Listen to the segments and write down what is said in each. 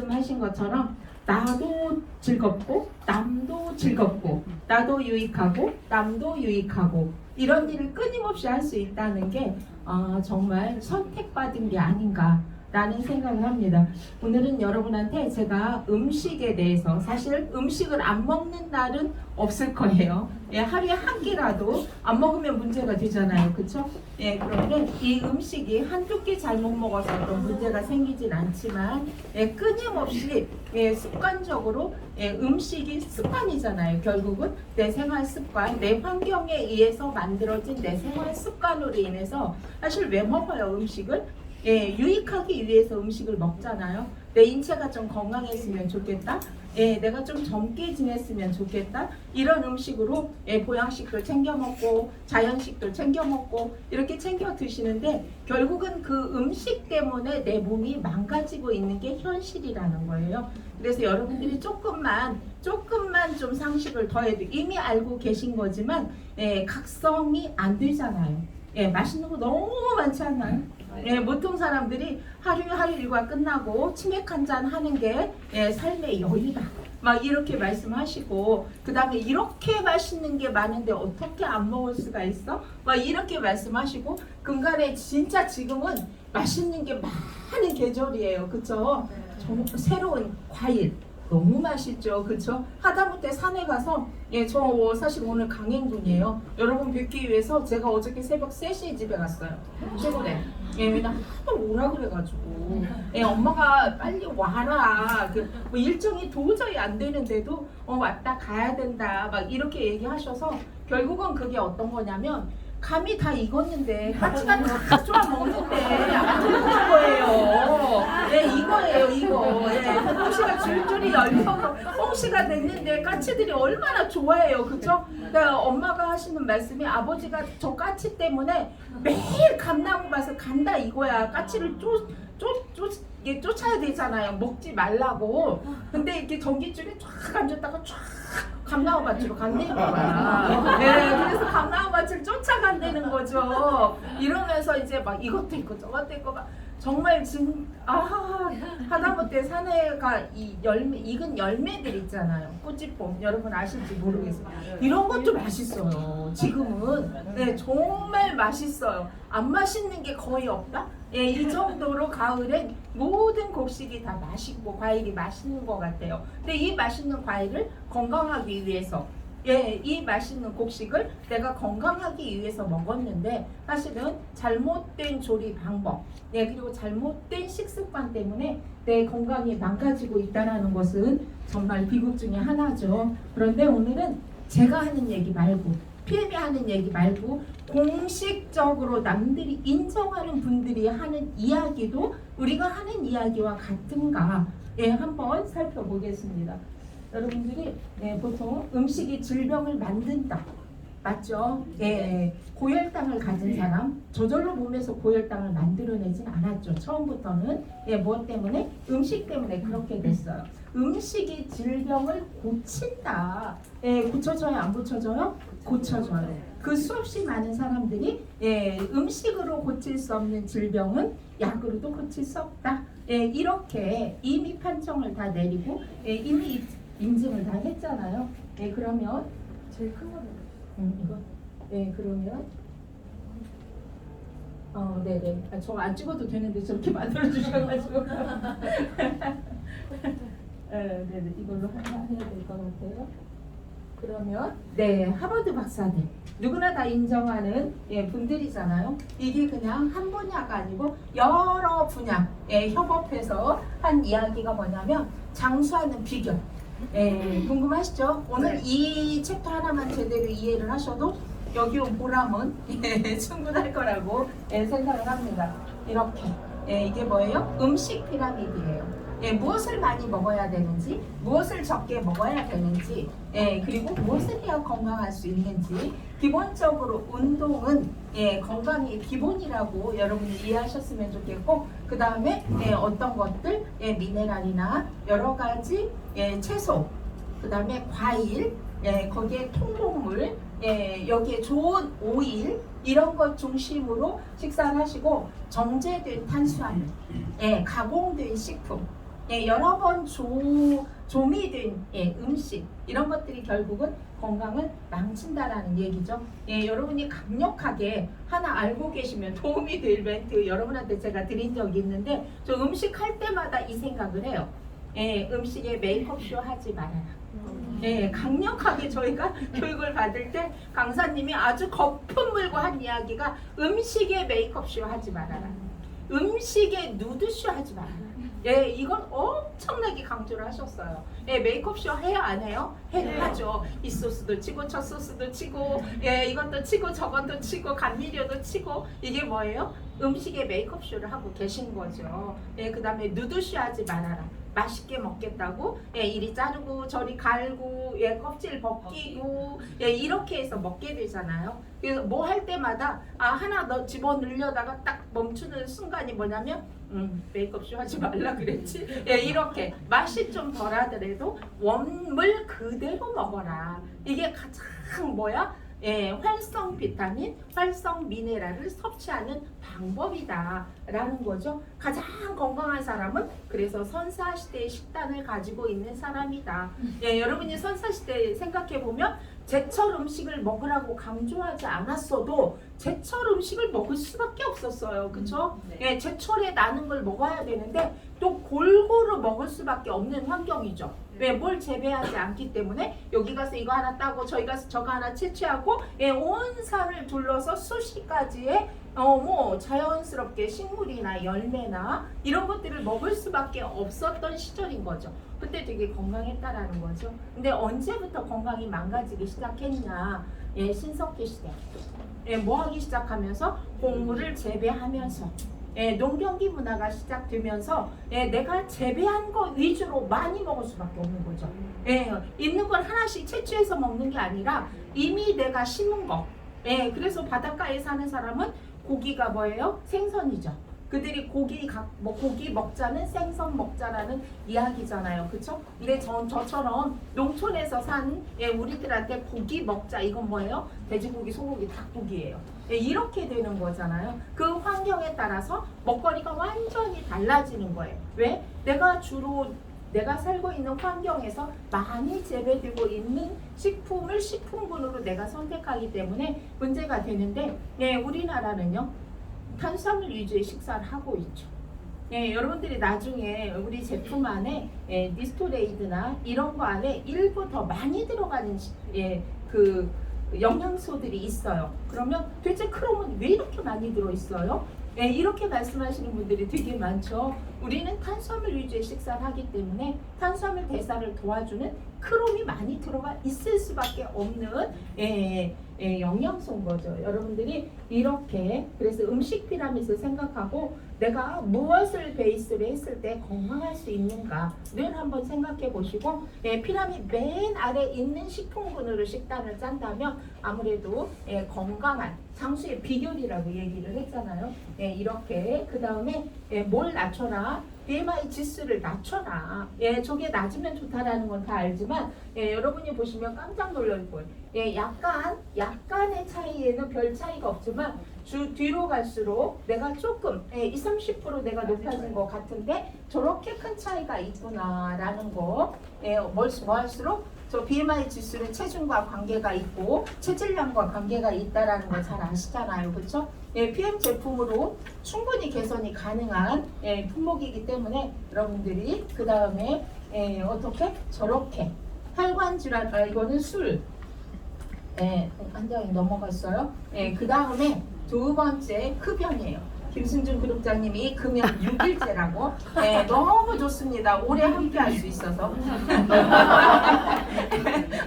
말씀하신 것처럼 나도 즐겁고 남도 즐겁고 나도 유익하고 남도 유익하고 이런 일을 끊임없이 할 수 있다는 게 정말 선택받은 게 아닌가 라는 생각을 합니다. 오늘은 여러분한테 제가 음식에 대해서, 사실 음식을 안 먹는 날은 없을 거예요. 예, 하루에 한 끼라도 안 먹으면 문제가 되잖아요. 그쵸? 예, 그러면 이 음식이 한두 끼 잘못 먹어서 어떤 문제가 생기진 않지만, 예, 끊임없이 습관적으로 음식이 습관이잖아요. 결국은 내 생활 습관, 내 환경에 의해서 만들어진 내 생활 습관으로 인해서 사실 왜 먹어요, 음식을? 유익하기 위해서 음식을 먹잖아요. 내 인체가 좀 건강했으면 좋겠다. 내가 좀 젊게 지냈으면 좋겠다. 이런 음식으로 보양식도 챙겨 먹고 자연식도 챙겨 먹고 이렇게 챙겨 드시는데 결국은 그 음식 때문에 내 몸이 망가지고 있는 게 현실이라는 거예요. 그래서 여러분들이 조금만 좀 상식을 더해도 이미 알고 계신 거지만 각성이 안 되잖아요. 맛있는 거 너무 많지 않나요? 보통 사람들이 하루 일과 끝나고 치맥 한 잔 하는 게 삶의 여유다. 막 이렇게 말씀하시고 그 다음에 이렇게 맛있는 게 많은데 어떻게 안 먹을 수가 있어? 막 이렇게 말씀하시고 근간에 진짜 지금은 맛있는 게 많은 계절이에요. 그쵸? 새로운 과일 너무 맛있죠. 그쵸? 하다못해 산에 가서 저 사실 오늘 강행군이에요. 여러분 뵙기 위해서 제가 어저께 새벽 3시에 집에 갔어요. 최근에. 왜냐면 하도 오라 그래가지고 엄마가 빨리 와라. 뭐 일정이 도저히 안 되는데도 왔다 가야 된다. 막 이렇게 얘기하셔서 결국은 그게 어떤 거냐면 감이 다 익었는데 까치가 다 쪼아 먹는데 안 먹는 거예요. 이거예요, 이거. 홍시가 줄줄이 열려서 홍시가 됐는데 까치들이 얼마나 좋아해요, 그쵸? 그러니까 엄마가 하시는 말씀이 아버지가 저 까치 때문에 매일 감나무 밭을 간다 이거야. 까치를 쫓아야 되잖아요. 먹지 말라고. 근데 이렇게 전기줄에 쫙 앉았다가 쫙 감나무 밭으로 간다는 거야. 그래서 감나무 밭을 쫓아간다는 거죠. 이러면서 이제 막 이것도 있고 저것도 있고 막 정말 하다못해 산에가 이 열매, 익은 열매들 있잖아요. 꽃집봄 여러분 아실지 모르겠어요. 이런 것도 맛있어요. 지금은 정말 맛있어요. 안 맛있는 게 거의 없다. 이 정도로 가을엔 모든 곡식이 다 맛있고 과일이 맛있는 것 같아요. 근데 이 맛있는 과일을 건강하기 위해서 이 맛있는 곡식을 내가 건강하기 위해서 먹었는데 사실은 잘못된 조리 방법 그리고 잘못된 식습관 때문에 내 건강이 망가지고 있다는 것은 정말 비극 중에 하나죠. 그런데 오늘은 제가 하는 얘기 말고 PM이 하는 얘기 말고 공식적으로 남들이 인정하는 분들이 하는 이야기도 우리가 하는 이야기와 같은가 한번 살펴보겠습니다. 여러분들이 보통 음식이 질병을 만든다. 맞죠? 고혈당을 가진 사람 저절로 몸에서 고혈당을 만들어내진 않았죠. 처음부터는 무엇 때문에? 음식 때문에 그렇게 됐어요. 음식이 질병을 고친다. 고쳐져요? 안 고쳐져요? 고쳐져요. 그 수없이 많은 사람들이 음식으로 고칠 수 없는 질병은 약으로도 고칠 수 없다. 이렇게 이미 판정을 다 내리고 이미 인증을 다 했잖아요. 그러면 제일 큰 거는 이거 그러면 네네 저 안 찍어도 되는데 저렇게 만들어 주셔가지고 네네 이걸로 해야 될 것 같아요. 그러면 하버드 박사들 누구나 다 인정하는 분들이잖아요. 이게 그냥 한 분야가 아니고 여러 분야 협업해서 한 이야기가 뭐냐면 장수하는 비결. 궁금하시죠? 오늘 이 챕터 하나만 제대로 이해를 하셔도 여기 온 보람은 충분할 거라고 생각을 합니다. 이렇게 이게 뭐예요? 음식 피라미드예요. 무엇을 많이 먹어야 되는지, 무엇을 적게 먹어야 되는지, 그리고 무엇을 해야 건강할 수 있는지. 기본적으로 운동은 건강의 기본이라고 여러분이 이해하셨으면 좋겠고, 그 다음에 어떤 것들, 미네랄이나 여러 가지 채소, 그 다음에 과일, 거기에 통곡물, 여기에 좋은 오일 이런 것 중심으로 식사를 하시고 정제된 탄수화물, 가공된 식품 여러 번 조미된 음식 이런 것들이 결국은 건강을 망친다라는 얘기죠. 여러분이 강력하게 하나 알고 계시면 도움이 될 멘트 여러분한테 제가 드린 적이 있는데 저 음식 할 때마다 이 생각을 해요. 음식에 메이크업쇼 하지 말아라. 강력하게 저희가 교육을 받을 때 강사님이 아주 거품 물고 한 이야기가 음식에 메이크업쇼 하지 말아라. 음식에 누드쇼 하지 말아라. 이건 엄청나게 강조를 하셨어요. 메이크업쇼 해야 안 해요? 하죠. 이 소스도 치고 저 소스도 치고 이것도 치고 저것도 치고 감미료도 치고 이게 뭐예요? 음식에 메이크업쇼를 하고 계신 거죠. 그 다음에 누드쇼 하지 말아라. 맛있게 먹겠다고 이리 자르고 저리 갈고 껍질 벗기고 이렇게 해서 먹게 되잖아요. 그래서 뭐 할 때마다 하나 더 집어넣으려다가 딱 멈추는 순간이 뭐냐면 메이크업쇼 하지 말라 그랬지. 이렇게 맛이 좀 덜하더라도 원물 그대로 먹어라. 이게 가장 뭐야? 활성 비타민, 활성 미네랄을 섭취하는 방법이다 라는 거죠. 가장 건강한 사람은 그래서 선사시대의 식단을 가지고 있는 사람이다. 여러분이 선사시대 생각해보면 제철 음식을 먹으라고 강조하지 않았어도 제철 음식을 먹을 수밖에 없었어요. 그쵸? 제철에 나는 걸 먹어야 되는데 또 골고루 먹을 수밖에 없는 환경이죠. 왜? 뭘 재배하지 않기 때문에 여기 가서 이거 하나 따고 저기 가서 저거 하나 채취하고 온 산을 둘러서 수십 가지의 뭐 자연스럽게 식물이나 열매나 이런 것들을 먹을 수밖에 없었던 시절인 거죠. 그때 되게 건강했다라는 거죠. 근데 언제부터 건강이 망가지기 시작했냐? 신석기 시대. 뭐 하기 시작하면서 곡물을 재배하면서 농경기 문화가 시작되면서 내가 재배한 거 위주로 많이 먹을 수밖에 없는 거죠. 있는 걸 하나씩 채취해서 먹는 게 아니라 이미 내가 심은 거. 그래서 바닷가에 사는 사람은 고기가 뭐예요? 생선이죠. 그들이 고기 먹자는 생선 먹자라는 이야기잖아요. 그쵸? 근데 저처럼 농촌에서 산 우리들한테 고기 먹자 이건 뭐예요? 돼지고기, 소고기, 닭고기예요. 이렇게 되는 거잖아요. 그 환경에 따라서 먹거리가 완전히 달라지는 거예요. 왜? 내가 살고 있는 환경에서 많이 재배되고 있는 식품을 식품군으로 내가 선택하기 때문에 문제가 되는데 우리나라는요. 탄수화물 위주의 식사를 하고 있죠. 여러분들이 나중에 우리 제품 안에 니스토레이드나 이런 거 안에 일부 더 많이 들어가는 그 영양소들이 있어요. 그러면 도대체 크롬은 왜 이렇게 많이 들어있어요? 이렇게 말씀하시는 분들이 되게 많죠. 우리는 탄수화물 위주의 식사를 하기 때문에 탄수화물 대사를 도와주는 크롬이 많이 들어가 있을 수밖에 없는 영양소인 거죠. 여러분들이 이렇게 그래서 음식 피라미드를 생각하고 내가 무엇을 베이스로 했을 때 건강할 수 있는가를 한번 생각해 보시고 피라미드 맨 아래 있는 식품군으로 식단을 짠다면 아무래도 건강한 장수의 비결이라고 얘기를 했잖아요. 이렇게 그 다음에 뭘 낮춰라? BMI 지수를 낮춰라. 저게 낮으면 좋다라는 건 다 알지만 여러분이 보시면 깜짝 놀랄 거예요. 약간의 차이에는 별 차이가 없지만 뒤로 갈수록 내가 조금 20-30% 내가 높아진 것 같은데 저렇게 큰 차이가 있구나라는 거. 뭐 할수록 저 BMI 지수는 체중과 관계가 있고 체질량과 관계가 있다라는 걸 잘 아시잖아요. 그렇죠? PM 제품으로 충분히 개선이 가능한 품목이기 때문에 여러분들이 그 다음에 어떻게? 저렇게 혈관 질환, 이거는 술. 한 장이 넘어갔어요. 그 다음에 두 번째 흡연이에요. 김순준 구독자님이 금연 6일째라고. 너무 좋습니다. 오래 함께 할 수 있어서.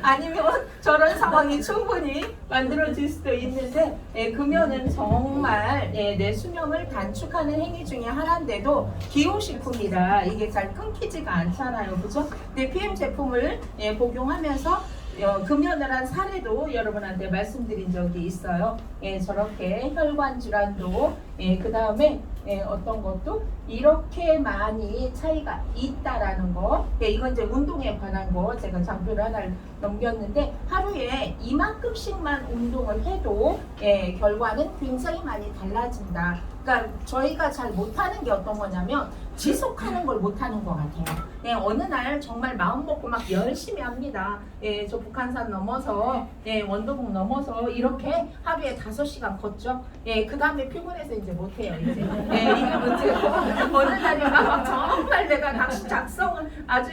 아니면 저런 상황이 충분히 만들어질 수도 있는데 금연은 정말 내 수명을 단축하는 행위 중에 하나인데도 기호식품이라 이게 잘 끊기지가 않잖아요. 그죠? 근데 PM 제품을 복용하면서 금연을 한 사례도 여러분한테 말씀드린 적이 있어요. 저렇게 혈관 질환도 그 다음에 어떤 것도 이렇게 많이 차이가 있다라는 거. 이건 이제 운동에 관한 거 제가 장표를 하나를 넘겼는데 하루에 이만큼씩만 운동을 해도 결과는 굉장히 많이 달라진다. 그러니까 저희가 잘 못하는 게 어떤 거냐면 지속하는 걸 못하는 것 같아요. 어느 날 정말 마음 먹고 막 열심히 합니다. 저 북한산 넘어서 원도봉 넘어서 이렇게 하루에 5시간 걷죠. 그 다음에 피곤해서 이제 못해요. 이제 이게 문제고 어느 날인가 막 정말 내가 작성을 아주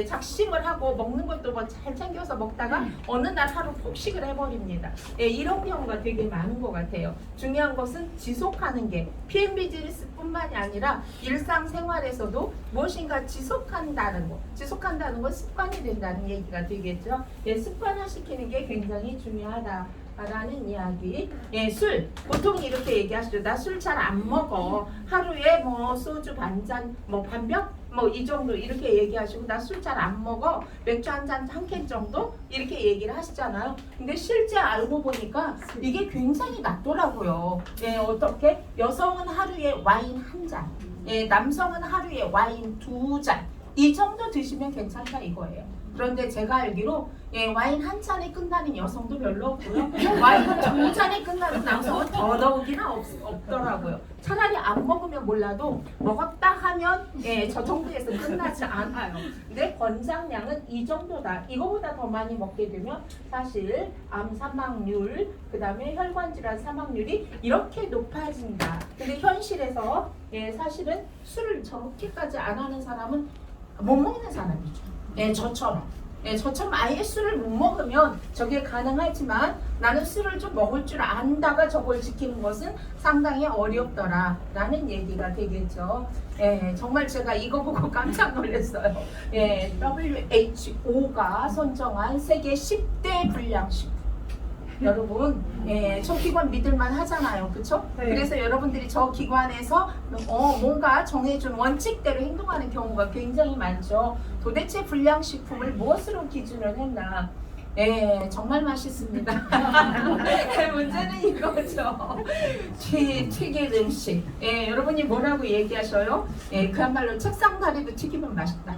작심을 하고 먹는 것도 뭐 잘 챙겨서 먹다가 어느 날 하루 폭식을 해버립니다. 이런 경우가 되게 많은 것 같아요. 중요한 것은 지속하는 게 PM 비즈니스뿐만이 아니라 일상생활에서도 무엇인가 지속한다는 건 습관이 된다는 얘기가 되겠죠. 습관화시키는 게 굉장히 중요하다라는 이야기. 술 보통 이렇게 얘기하시죠. 나 술 잘 안 먹어. 하루에 뭐 소주 반잔, 뭐 반병, 뭐 이 정도 이렇게 얘기하시고 나 술 잘 안 먹어. 맥주 한 잔 한 캔 정도 이렇게 얘기를 하시잖아요. 근데 실제 알고 보니까 이게 굉장히 낮더라고요. 어떻게 여성은 하루에 와인 한 잔, 남성은 하루에 와인 2잔 이 정도 드시면 괜찮다 이거예요. 그런데 제가 알기로 와인 한 잔에 끝나는 여성도 별로 없고요. 와인 2잔에 끝나는 남성은 더더욱이나 없더라고요. 차라리 안 먹으면 몰라도 먹었다 하면 저 정도에서 끝나지 않아요. 근데 권장량은 이 정도다. 이거보다 더 많이 먹게 되면 사실 암 사망률, 그 다음에 혈관 질환 사망률이 이렇게 높아진다. 근데 현실에서 사실은 술을 저렇게까지 안 하는 사람은 못 먹는 사람이죠. 저처럼 아예 술을 못 먹으면 저게 가능하지만 나는 술을 좀 먹을 줄 안다가 저걸 지키는 것은 상당히 어렵더라 라는 얘기가 되겠죠. 정말 제가 이거 보고 깜짝 놀랐어요. WHO가 선정한 세계 10대 불량식품. 여러분, 저 기관 믿을만 하잖아요. 그쵸? 네. 그래서 여러분들이 저 기관에서 뭔가 정해준 원칙대로 행동하는 경우가 굉장히 많죠. 도대체 불량식품을 무엇으로 기준을 했나? 정말 맛있습니다. 문제는 이거죠. 튀긴 음식. 여러분이 뭐라고 얘기하셔요? 그야말로 책상 다리도 튀기면 맛있다.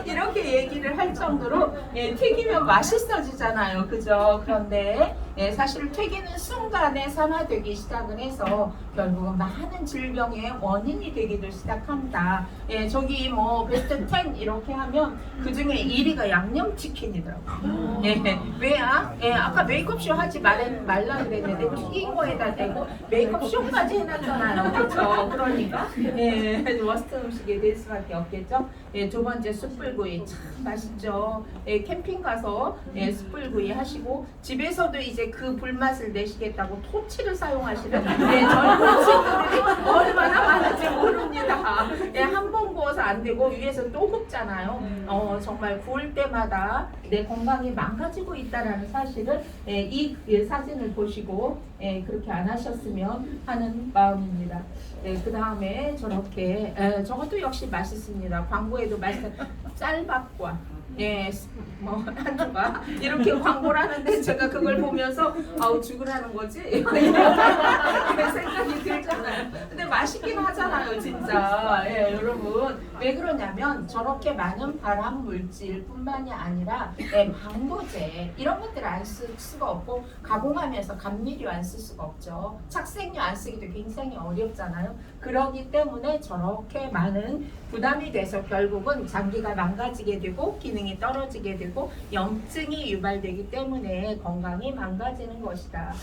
이렇게 얘기를 할 정도로 튀기면 맛있어지잖아요. 그죠? 그런데 사실 튀기는 순간에 산화되기 시작을 해서 결국은 많은 질병의 원인이 되기도 시작합니다. 저기 뭐 베스트 10 이렇게 하면 그 중에 1위가 양념치킨이더라고요. 왜야? 아까 메이크업쇼 하지 말라 그랬는데 튀긴 거에다 대고 메이크업쇼까지 해놨잖아요. 그렇죠? 그러니까 워스트 음식이 될 수밖에 없겠죠. 두 번째 숯불구이 참 맛있죠. 캠핑 가서 숯불구이 하시고 집에서도 이제 그 불맛을 내시겠다고 토치를 사용하시는 젊은 친구들이 얼마나 많은지 모릅니다. 한 번 구워서 안 되고 위에서 또 굽잖아요. 정말 구울 때마다 내 건강이 망가지고 있다라는 사실을 이 사진을 보시고 그렇게 안 하셨으면 하는 마음입니다. 그 다음에 저렇게 저것도 역시 맛있습니다. 광고에도 맛있는 쌀밥과 뭐 한주가 이렇게 광고를 하는데 제가 그걸 보면서 아우 죽으라는 거지 이런 생각이 들잖아요. 근데 맛있긴 하잖아요 진짜. 여러분 왜 그러냐면 저렇게 많은 발암 물질 뿐만이 아니라 방부제 이런 것들을 안 쓸 수가 없고 가공하면서 감미료 안 쓸 수가 없죠. 착색료 안 쓰기도 굉장히 어렵잖아요. 그러기 때문에 저렇게 많은 부담이 돼서 결국은 장기가 망가지게 되고 기능이 떨어지게 되고 염증이 유발되기 때문에 건강이 망가지는 것이다.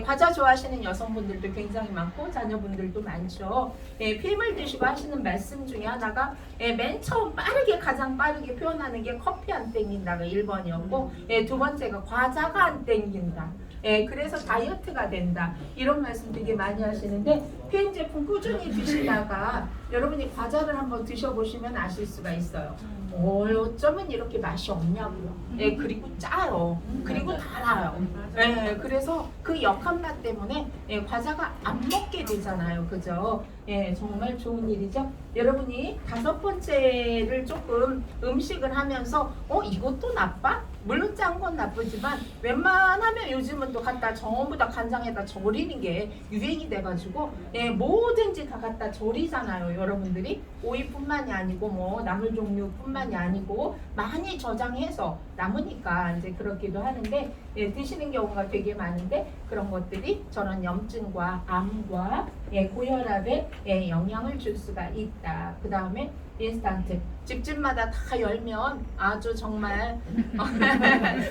과자 좋아하시는 여성분들도 굉장히 많고 자녀분들도 많죠. 피임을 드시고 하시는 말씀 중에 하나가 맨 처음 가장 빠르게 표현하는 게 커피 안 땡긴다가 1번이었고 두 번째가 과자가 안 땡긴다. 그래서 다이어트가 된다. 이런 말씀 되게 많이 하시는데 PM 제품 꾸준히 드시다가 여러분이 과자를 한번 드셔보시면 아실 수가 있어요. 어쩌면 이렇게 맛이 없냐고요. 예, 그리고 짜요. 그리고 달아요. 예, 그래서 그 역한 맛 때문에 예, 과자가 안 먹게 되잖아요. 그죠? 예, 정말 좋은 일이죠. 여러분이 5번째를 조금 음식을 하면서 이것도 나빠? 물론 짠 건 나쁘지만 웬만하면 요즘은 또 갖다 전부 다 간장에다 절이는 게 유행이 돼가지고 예, 뭐든지 다 갖다 절이잖아요. 여러분들이 오이뿐만이 아니고 뭐 나물 종류뿐만이 아니고 많이 저장해서 남으니까 이제 그렇기도 하는데 예, 드시는 경우가 되게 많은데 그런 것들이 저런 염증과 암과 예, 고혈압에 예, 영향을 줄 수가 있다. 그 다음에 인스턴트 집집마다 다 열면 아주 정말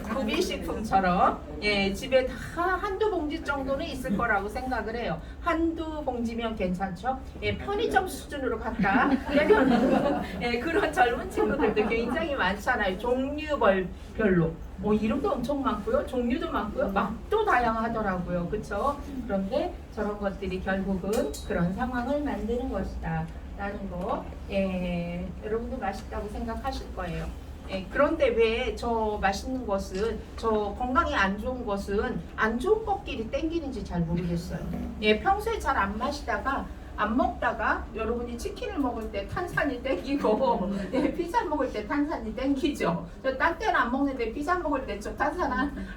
구비식품처럼 예, 집에 다 한두 봉지 정도는 있을 거라고 생각을 해요. 한두 봉지면 괜찮죠. 예, 편의점 수준으로 갖다 내려놓는 예, 그런 젊은 친구들도 굉장히 많잖아요. 종류별로 이름도 엄청 많고요. 종류도 많고요. 맛도 다양하더라고요. 그렇죠? 그런데 저런 것들이 결국은 그런 상황을 만드는 것이다. 라는 거, 예, 여러분도 맛있다고 생각하실 거예요. 예, 그런데 왜 저 맛있는 것은, 저 건강에 안 좋은 것은 안 좋은 것끼리 땡기는지 잘 모르겠어요. 예, 평소에 잘 안 마시다가 안 먹다가 여러분이 치킨을 먹을 때 탄산이 땡기고 예, 피자 먹을 때 탄산이 땡기죠. 저 딴 때는 안 먹는데 피자 먹을 때 저 탄산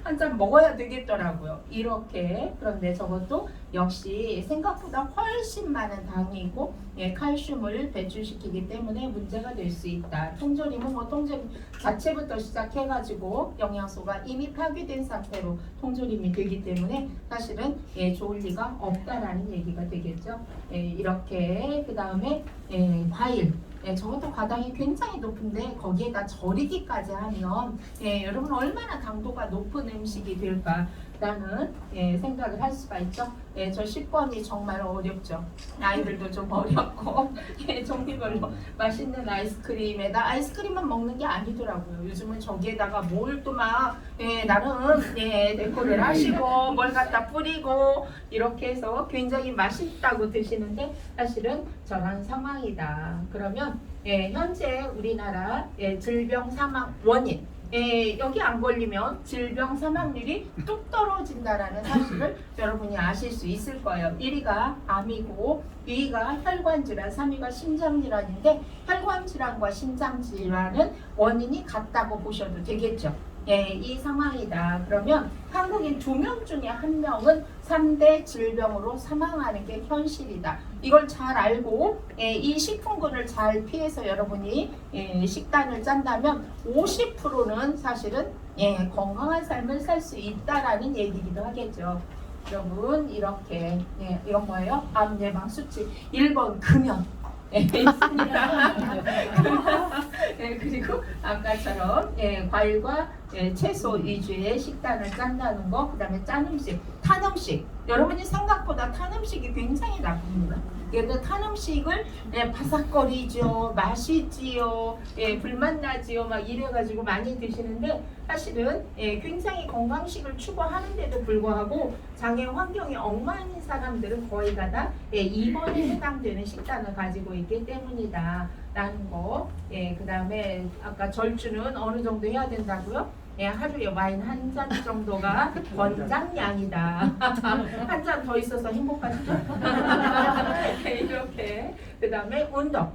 한 잔 먹어야 되겠더라고요. 이렇게. 그런데 저것도 역시 생각보다 훨씬 많은 당이고 예, 칼슘을 배출시키기 때문에 문제가 될 수 있다. 통조림은 뭐 통조림 자체부터 시작해가지고 영양소가 이미 파괴된 상태로 통조림이 되기 때문에 사실은 예, 좋을 리가 없다라는 얘기가 되겠죠. 예, 이렇게 그 다음에 예, 과일 예, 저것도 과당이 굉장히 높은데 거기에다 절이기까지 하면 예, 여러분 얼마나 당도가 높은 음식이 될까라는 예, 생각을 할 수가 있죠. 예, 저 10번이 정말 어렵죠. 아이들도 좀 어렵고 예, 종류별로 맛있는 아이스크림에다 아이스크림만 먹는 게 아니더라고요. 요즘은 저기에다가 뭘 또 막 예, 나름 예, 데코를 하시고 뭘 갖다 뿌리고 이렇게 해서 굉장히 맛있다고 드시는데 사실은 저런 상황이다. 그러면 예, 현재 우리나라 예, 질병 사망 원인 예, 여기 안 걸리면 질병 사망률이 뚝 떨어진다라는 사실을 여러분이 아실 수 있을 거예요. 1위가 암이고 2위가 혈관질환, 3위가 심장질환인데 혈관질환과 심장질환은 원인이 같다고 보셔도 되겠죠. 예, 이 상황이다. 그러면 한국인 2명 중에 1명은 3대 질병으로 사망하는 게 현실이다. 이걸 잘 알고 예, 이 식품군을 잘 피해서 여러분이 예, 식단을 짠다면 50%는 사실은 예, 건강한 삶을 살 수 있다라는 얘기기도 하겠죠. 여러분 이렇게 예, 이건 뭐예요? 암 예방 수치 1번 금연 예, 있습니다. 예, 그리고 아까처럼 예, 과일과 예, 채소 위주의 식단을 짠다는 거, 그 다음에 짠 음식, 탄 음식. 여러분이 생각보다 탄 음식이 굉장히 나쁩니다. 그래서 탄 음식을 예, 바삭거리죠, 맛있지요, 예, 불맛 나지요, 막 이래가지고 많이 드시는데 사실은 예, 굉장히 건강식을 추구하는데도 불구하고 장애 환경이 엉망인 사람들은 거의 다 예, 입원에 해당되는 식단을 가지고 있기 때문이다. 라는 거. 예, 그 다음에 아까 절주는 어느 정도 해야 된다고요? 예, 하루에 와인 한 잔 정도가 권장량이다. 한 잔 더 있어서 행복하시죠? 이렇게. 그 다음에 운동.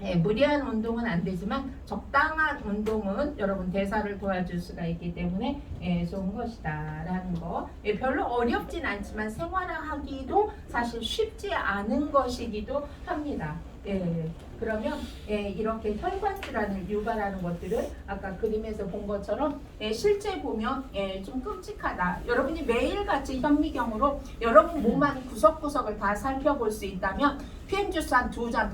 예, 무리한 운동은 안 되지만 적당한 운동은 여러분 대사를 도와줄 수가 있기 때문에 예, 좋은 것이다 라는 거. 예, 별로 어렵진 않지만 생활하기도 사실 쉽지 않은 것이기도 합니다. 예, 그러면 예, 이렇게 혈관질환을 유발하는 것들을 아까 그림에서 본 것처럼 예, 실제 보면 예, 좀 끔찍하다. 여러분이 매일같이 현미경으로 여러분 몸 안 구석구석을 다 살펴볼 수 있다면 PM 주스 한 2잔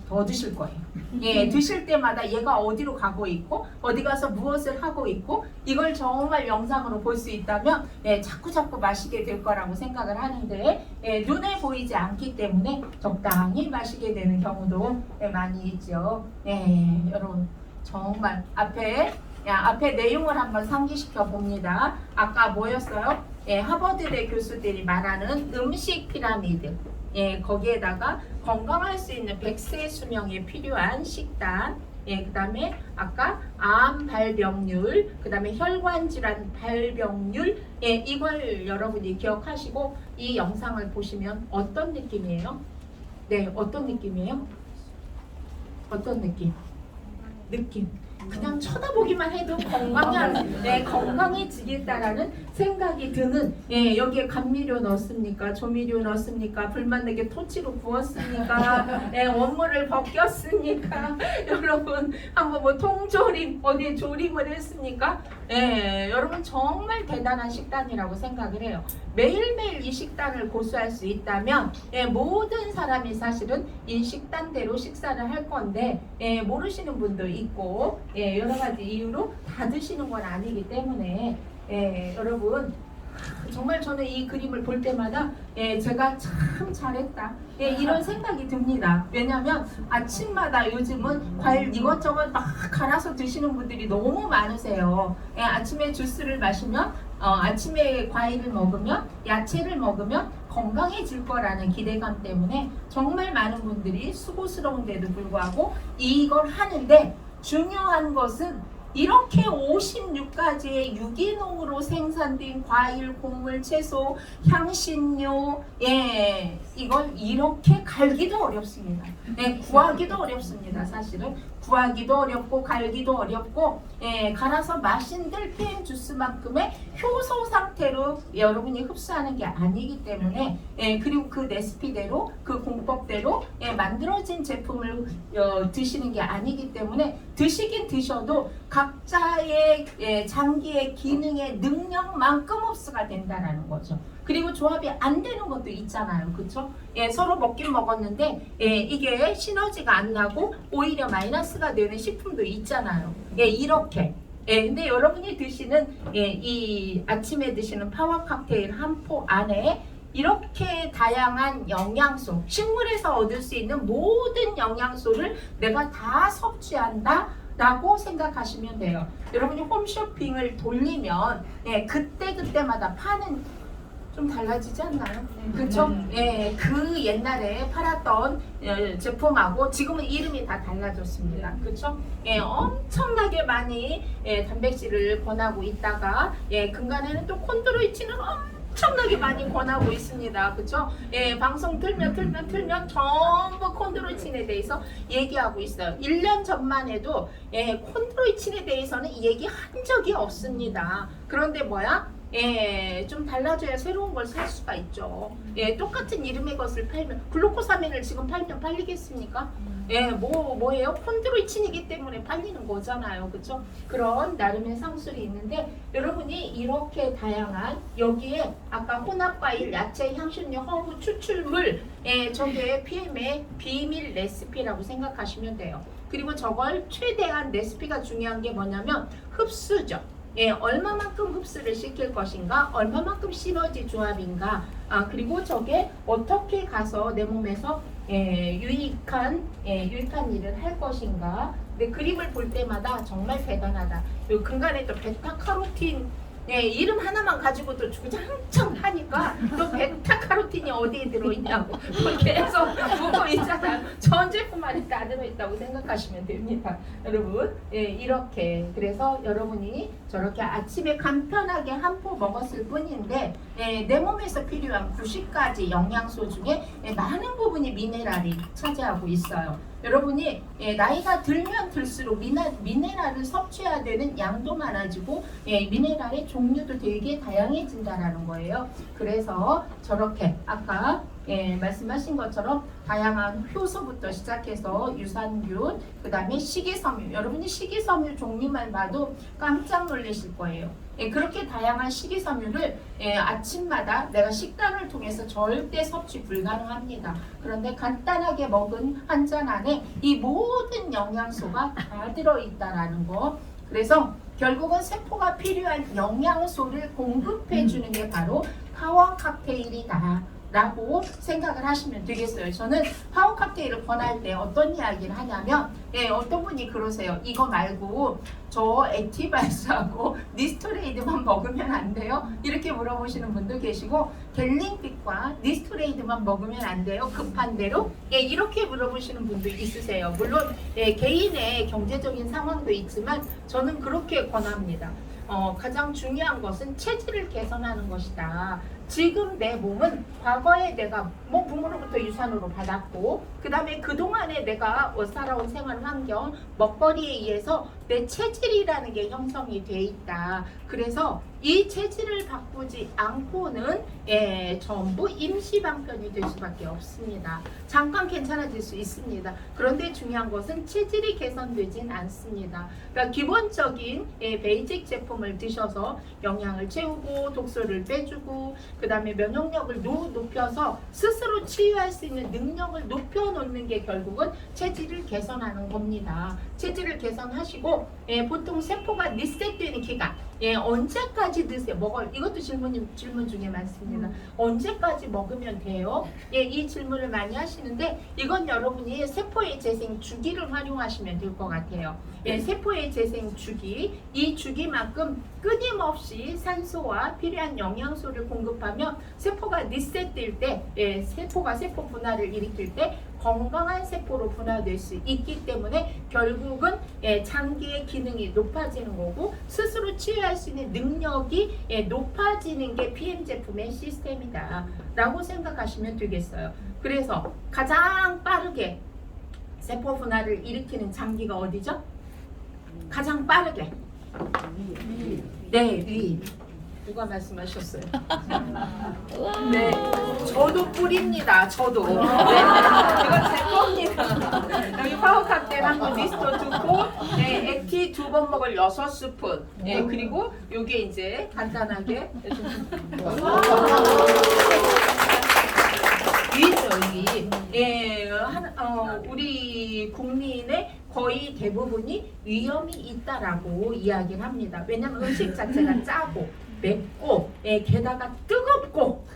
더 드실 거예요. 예, 드실 때마다 얘가 어디로 가고 있고 어디 가서 무엇을 하고 있고 이걸 정말 영상으로 볼 수 있다면 예, 자꾸 마시게 될 거라고 생각을 하는데 예, 눈에 보이지 않기 때문에 적당히 마시게 되는 경우도 예, 많이 있죠. 예, 여러분 정말 앞에 내용을 한번 상기시켜 봅니다. 아까 뭐였어요? 하버드대 교수들이 말하는 음식 피라미드, 거기에다가 건강할 수 있는 100세 수명에 필요한 식단, 그 다음에 아까 암 발병률, 그 다음에 혈관 질환 발병률, 이걸 여러분이 기억하시고 이 영상을 보시면 어떤 느낌이에요? 네, 어떤 느낌이에요? 어떤 느낌? 그냥 쳐다보기만 해도 건강해지겠다라는 생각이 드는, 여기에 감미료 넣었습니까? 조미료 넣었습니까? 불만 내게 토치로 구웠습니까? 원물을 벗겼습니까? 여러분 한번 뭐 통조림 어디에 조림을 했습니까? 여러분 정말 대단한 식단이라고 생각을 해요. 매일매일 이 식단을 고수할 수 있다면 모든 사람이 사실은 이 식단대로 식사를 할 건데 모르시는 분도 있고 여러 가지 이유로 다 드시는 건 아니기 때문에 여러분 정말 저는 이 그림을 볼 때마다 제가 참 잘했다 이런 생각이 듭니다. 왜냐하면 아침마다 요즘은 과일 이것저것 막 갈아서 드시는 분들이 너무 많으세요. 아침에 주스를 마시면 아침에 과일을 먹으면 야채를 먹으면 건강해질 거라는 기대감 때문에 정말 많은 분들이 수고스러운데도 불구하고 이걸 하는데, 중요한 것은 이렇게 56가지의 유기농으로 생산된 과일, 곡물, 채소, 향신료, 이걸 이렇게 갈기도 어렵습니다. 구하기도 어렵습니다. 사실은 구하기도 어렵고 갈기도 어렵고 갈아서 마신들 PM 주스만큼의 효소 상태로 여러분이 흡수하는 게 아니기 때문에 그리고 그 레시피대로 그 공법대로 만들어진 제품을 드시는 게 아니기 때문에 드시긴 드셔도 각자의 장기의 기능의 능력만큼 흡수가 된다는 거죠. 그리고 조합이 안 되는 것도 있잖아요. 그쵸? 서로 먹긴 먹었는데 이게 시너지가 안 나고 오히려 마이너스가 되는 식품도 있잖아요. 이렇게. 근데 여러분이 드시는 이 아침에 드시는 파워 칵테일 한 포 안에 이렇게 다양한 영양소, 식물에서 얻을 수 있는 모든 영양소를 내가 다 섭취한다 라고 생각하시면 돼요. 여러분이 홈쇼핑을 돌리면 그때마다 파는 좀 달라지지 않나요? 그쵸? 그 옛날에 팔았던 제품하고 지금은 이름이 다 달라졌습니다. 그쵸? 엄청나게 많이 단백질을 권하고 있다가 근간에는 또 콘드로이틴을 엄청나게 많이 권하고 있습니다. 그쵸? 방송 틀면 전부 콘드로이틴에 대해서 얘기하고 있어요. 1년 전만 해도 콘드로이틴에 대해서는 얘기한 적이 없습니다. 그런데 뭐야? 좀 달라져야 새로운 걸 살 수가 있죠. 똑같은 이름의 것을 팔면 글루코사민을 지금 팔면 팔리겠습니까? 뭐예요? 콘드로이틴이기 때문에 팔리는 거잖아요. 그쵸? 그런 나름의 상술이 있는데 여러분이 이렇게 다양한 여기에 아까 혼합과일, 야채, 향신료, 허브, 추출물 저게 PM의 비밀 레시피라고 생각하시면 돼요. 그리고 저걸 최대한 레시피가 중요한 게 뭐냐면 흡수죠. 얼마만큼 흡수를 시킬 것인가, 얼마만큼 시너지 조합인가, 그리고 저게 어떻게 가서 내 몸에서 유익한 일을 할 것인가. 근데 그림을 볼 때마다 정말 대단하다. 요 근간에 또 베타카로틴 이름 하나만 가지고도 주구장창 하니까 또 베타카로틴이 어디에 들어있냐고 계속 묻고 있잖아요. 전 제품 안에 다 들어있다고 생각하시면 됩니다. 여러분 이렇게 그래서 여러분이 저렇게 아침에 간편하게 한 포 먹었을 뿐인데 내 몸에서 필요한 90가지 영양소 중에 많은 부분이 미네랄이 차지하고 있어요. 여러분이 나이가 들면 들수록 미네랄을 섭취해야 되는 양도 많아지고 미네랄의 종류도 되게 다양해진다라는 거예요. 그래서 저렇게 아까 말씀하신 것처럼 다양한 효소부터 시작해서 유산균, 그 다음에 식이섬유, 여러분이 식이섬유 종류만 봐도 깜짝 놀라실 거예요. 그렇게 다양한 식이섬유를 아침마다 내가 식단을 통해서 절대 섭취 불가능합니다. 그런데 간단하게 먹은 한 잔 안에 이 모든 영양소가 다 들어있다라는 거. 그래서 결국은 세포가 필요한 영양소를 공급해 주는 게 바로 파워 칵테일이다 라고 생각을 하시면 되겠어요. 저는 파워 칵테일을 권할 때 어떤 이야기를 하냐면 어떤 분이 그러세요. 이거 말고 저 액티바이스하고 니스토레이드만 먹으면 안 돼요? 이렇게 물어보시는 분도 계시고 갤링빛과 니스토레이드만 먹으면 안 돼요? 급한 대로? 이렇게 물어보시는 분도 있으세요. 물론 개인의 경제적인 상황도 있지만 저는 그렇게 권합니다. 가장 중요한 것은 체질을 개선하는 것이다. 지금 내 몸은 과거에 내가 부모로부터 유산으로 받았고 그 다음에 그동안에 내가 살아온 생활 환경, 먹거리에 의해서 내 체질이라는 게 형성이 돼 있다. 그래서 이 체질을 바꾸지 않고는 전부 임시방편이 될 수밖에 없습니다. 잠깐 괜찮아질 수 있습니다. 그런데 중요한 것은 체질이 개선되진 않습니다. 그러니까 기본적인 베이직 제품을 드셔서 영양을 채우고 독소를 빼주고 그 다음에 면역력을 높여서 스스로 치유할 수 있는 능력을 높여놓는 게 결국은 체질을 개선하는 겁니다. 체질을 개선하시고 보통 세포가 리셋되는 기간 언제까지 드세요? 이것도 질문 중에 많습니다. 언제까지 먹으면 돼요? 이 질문을 많이 하시는데 이건 여러분이 세포의 재생 주기를 활용하시면 될 것 같아요. 세포의 재생 주기, 이 주기만큼 끊임없이 산소와 필요한 영양소를 공급하면 세포가 리셋될 때, 세포가 세포 분화를 일으킬 때 건강한 세포로 분화될 수 있기 때문에 결국은 장기의 기능이 높아지는 거고 스스로 치유할 수 있는 능력이 높아지는 게 PM 제품의 시스템이다 라고 생각하시면 되겠어요. 그래서 가장 빠르게 세포 분화를 일으키는 장기가 어디죠? 가장 빠르게 위. 누가 말씀하셨어요? 네, 저도 뿌립니다. 저도. 네, 이건 제 겁니다. 여기 파워 칵테일 한번 리스토 2코, 액티 2번 먹을 6스푼. 그리고 요게 이제 간단하게 위죠, 위. 우리 국민의 거의 대부분이 위험이 있다라고 이야기를 합니다. 왜냐면 음식 자체가 짜고 맵고 게다가 뜨겁고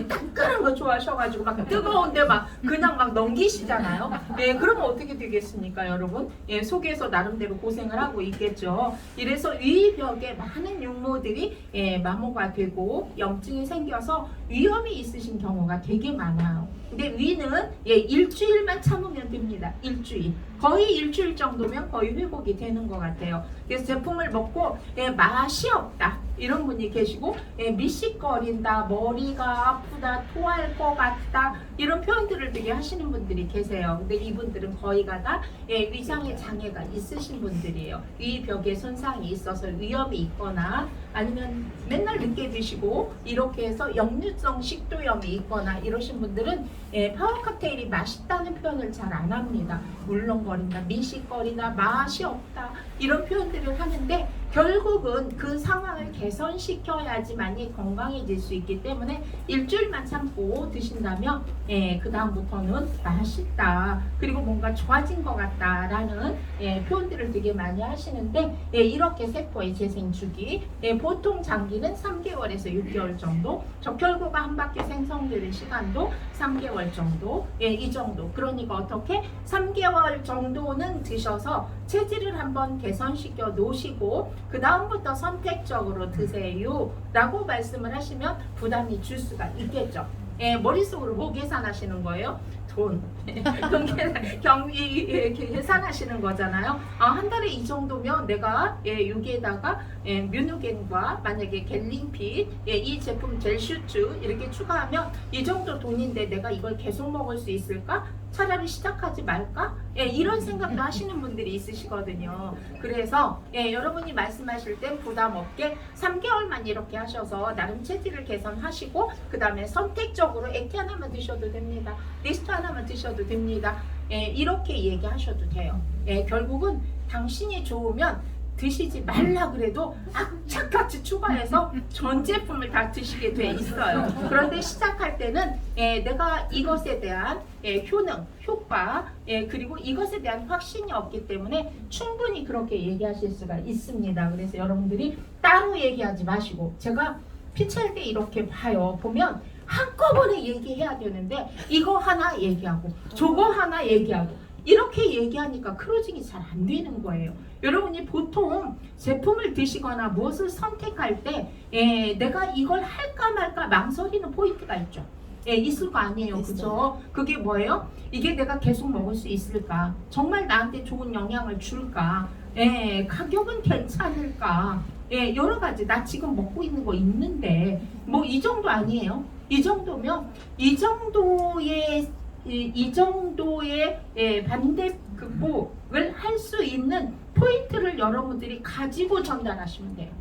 따끈한 거 좋아하셔가지고 막 뜨거운데 막 그냥 막 넘기시잖아요. 그러면 어떻게 되겠습니까, 여러분? 속에서 나름대로 고생을 하고 있겠죠. 이래서 위벽에 많은 육모들이 마모가 되고 염증이 생겨서 위험이 있으신 경우가 되게 많아요. 근데 위는 일주일만 참으면 됩니다. 일주일. 거의 일주일 정도면 거의 회복이 되는 것 같아요. 그래서 제품을 먹고 맛이 없다 이런 분이 계시고 미식거린다, 머리가 아프다, 토할 것 같다 이런 표현들을 되게 하시는 분들이 계세요. 근데 이분들은 거의가 다 위장에 장애가 있으신 분들이에요. 위벽에 손상이 있어서 위험이 있거나 아니면 맨날 늦게 드시고 이렇게 해서 역류성 식도염이 있거나 이러신 분들은 파워 칵테일이 맛있다는 표현을 잘 안 합니다. 물렁거린다, 미식거리다, 맛이 없다 이런 표현들을 하는데 결국은 그 상황을 개선시켜야지만이 건강해질 수 있기 때문에 일주일만 참고 드신다면 그 다음부터는 맛있다 그리고 뭔가 좋아진 것 같다라는 표현들을 되게 많이 하시는데 이렇게 세포의 재생 주기 보통 장기는 3개월에서 6개월 정도 적혈구가 한 바퀴 생성되는 시간도 3개월 정도 이 정도 그러니까 어떻게 3개월 정도는 드셔서 체질을 한번 개선시켜 놓으시고 그 다음부터 선택적으로 드세요 라고 말씀을 하시면 부담이 줄 수가 있겠죠. 머릿속으로 뭐 계산하시는 거예요? 돈 계산하시는 거잖아요. 한 달에 이 정도면 내가 여기에다가 뮤누겐과 만약에 갤링핏 이 제품 젤슈츠 이렇게 추가하면 이 정도 돈인데 내가 이걸 계속 먹을 수 있을까? 차라리 시작하지 말까? 이런 생각도 하시는 분들이 있으시거든요. 그래서 여러분이 말씀하실 땐 부담 없게 3개월만 이렇게 하셔서 나름 체질을 개선하시고 그 다음에 선택적으로 액티 하나만 드셔도 됩니다. 리스트 하나만 드셔도 됩니다. 이렇게 얘기하셔도 돼요. 결국은 당신이 좋으면 드시지 말라 그래도 악착같이 추가해서 전 제품을 다 드시게 돼 있어요. 그런데 시작할 때는 내가 이것에 대한 효능, 효과 그리고 이것에 대한 확신이 없기 때문에 충분히 그렇게 얘기하실 수가 있습니다. 그래서 여러분들이 따로 얘기하지 마시고 제가 피치할 때 이렇게 보면 한꺼번에 얘기해야 되는데 이거 하나 얘기하고 저거 하나 얘기하고 이렇게 얘기하니까 크로징이 잘 안 되는 거예요. 여러분이 보통 제품을 드시거나 무엇을 선택할 때 내가 이걸 할까 말까 망설이는 포인트가 있죠. 있을 거 아니에요. 그죠? 그게 뭐예요? 이게 내가 계속 먹을 수 있을까? 정말 나한테 좋은 영향을 줄까? 가격은 괜찮을까? 여러 가지. 나 지금 먹고 있는 거 있는데 뭐 이 정도 아니에요? 이 정도면 이 정도의 반대 극복을 할 수 있는 포인트를 여러분들이 가지고 전달하시면 돼요.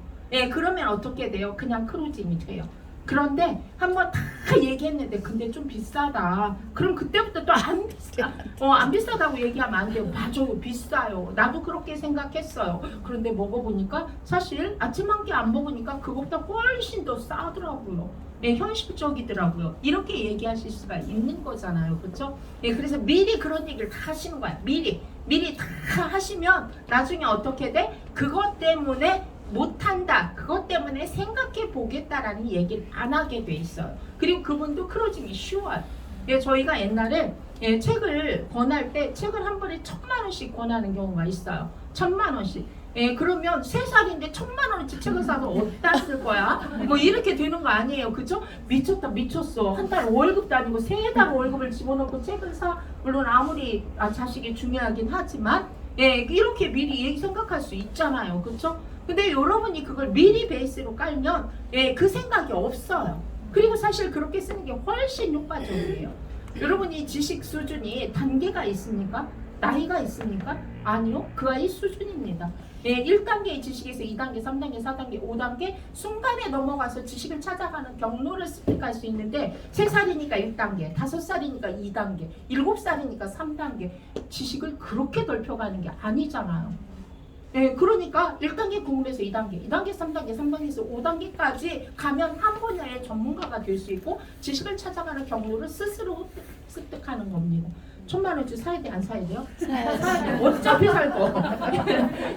그러면 어떻게 돼요? 그냥 크로징이 돼요. 그런데 한번 다 얘기했는데 근데 좀 비싸다. 그럼 그때부터 또 안 비싸. 안 비싸다고 얘기하면 안 돼요. 맞아요. 비싸요. 나도 그렇게 생각했어요. 그런데 먹어보니까 사실 아침 한 끼 안 먹으니까 그것보다 훨씬 더 싸더라고요. 현실적이더라고요. 이렇게 얘기하실 수가 있는 거잖아요. 그렇죠? 그래서 미리 그런 얘기를 다 하시는 거야. 미리 다 하시면 나중에 어떻게 돼? 그것 때문에 못한다. 그것 때문에 생각해 보겠다라는 얘기를 안 하게 돼 있어요. 그리고 그분도 크로징이 쉬워요. 저희가 옛날에 책을 권할 때 책을 한 번에 1,000,000원씩 권하는 경우가 있어요. 1,000,000원씩. 그러면 3살인데 1,000,000원어치 책을 사서 어디다 쓸 거야? 뭐 이렇게 되는 거 아니에요. 그죠? 미쳤다 미쳤어. 한 달 월급도 아니고 3달 월급을 집어넣고 책을 사. 물론 아무리 자식이 중요하긴 하지만 이렇게 미리 생각할 수 있잖아요. 그렇죠? 근데 여러분이 그걸 미리 베이스로 깔면 그 생각이 없어요. 그리고 사실 그렇게 쓰는 게 훨씬 효과적이에요. 여러분이 지식 수준이 단계가 있습니까? 나이가 있습니까? 아니요. 그 아이 수준입니다. 1단계의 지식에서 2단계, 3단계, 4단계, 5단계 순간에 넘어가서 지식을 찾아가는 경로를 습득할 수 있는데 3살이니까 1단계, 5살이니까 2단계, 7살이니까 3단계 지식을 그렇게 넓혀가는 게 아니잖아요. 그러니까 1단계 궁금해서 2단계, 2단계, 3단계, 3단계에서 5단계까지 가면 한 분야의 전문가가 될 수 있고 지식을 찾아가는 경로를 스스로 습득하는 겁니다. 1,000,000원어치 사야 돼? 안 사야 돼요? 사야 돼. 어차피 살 거.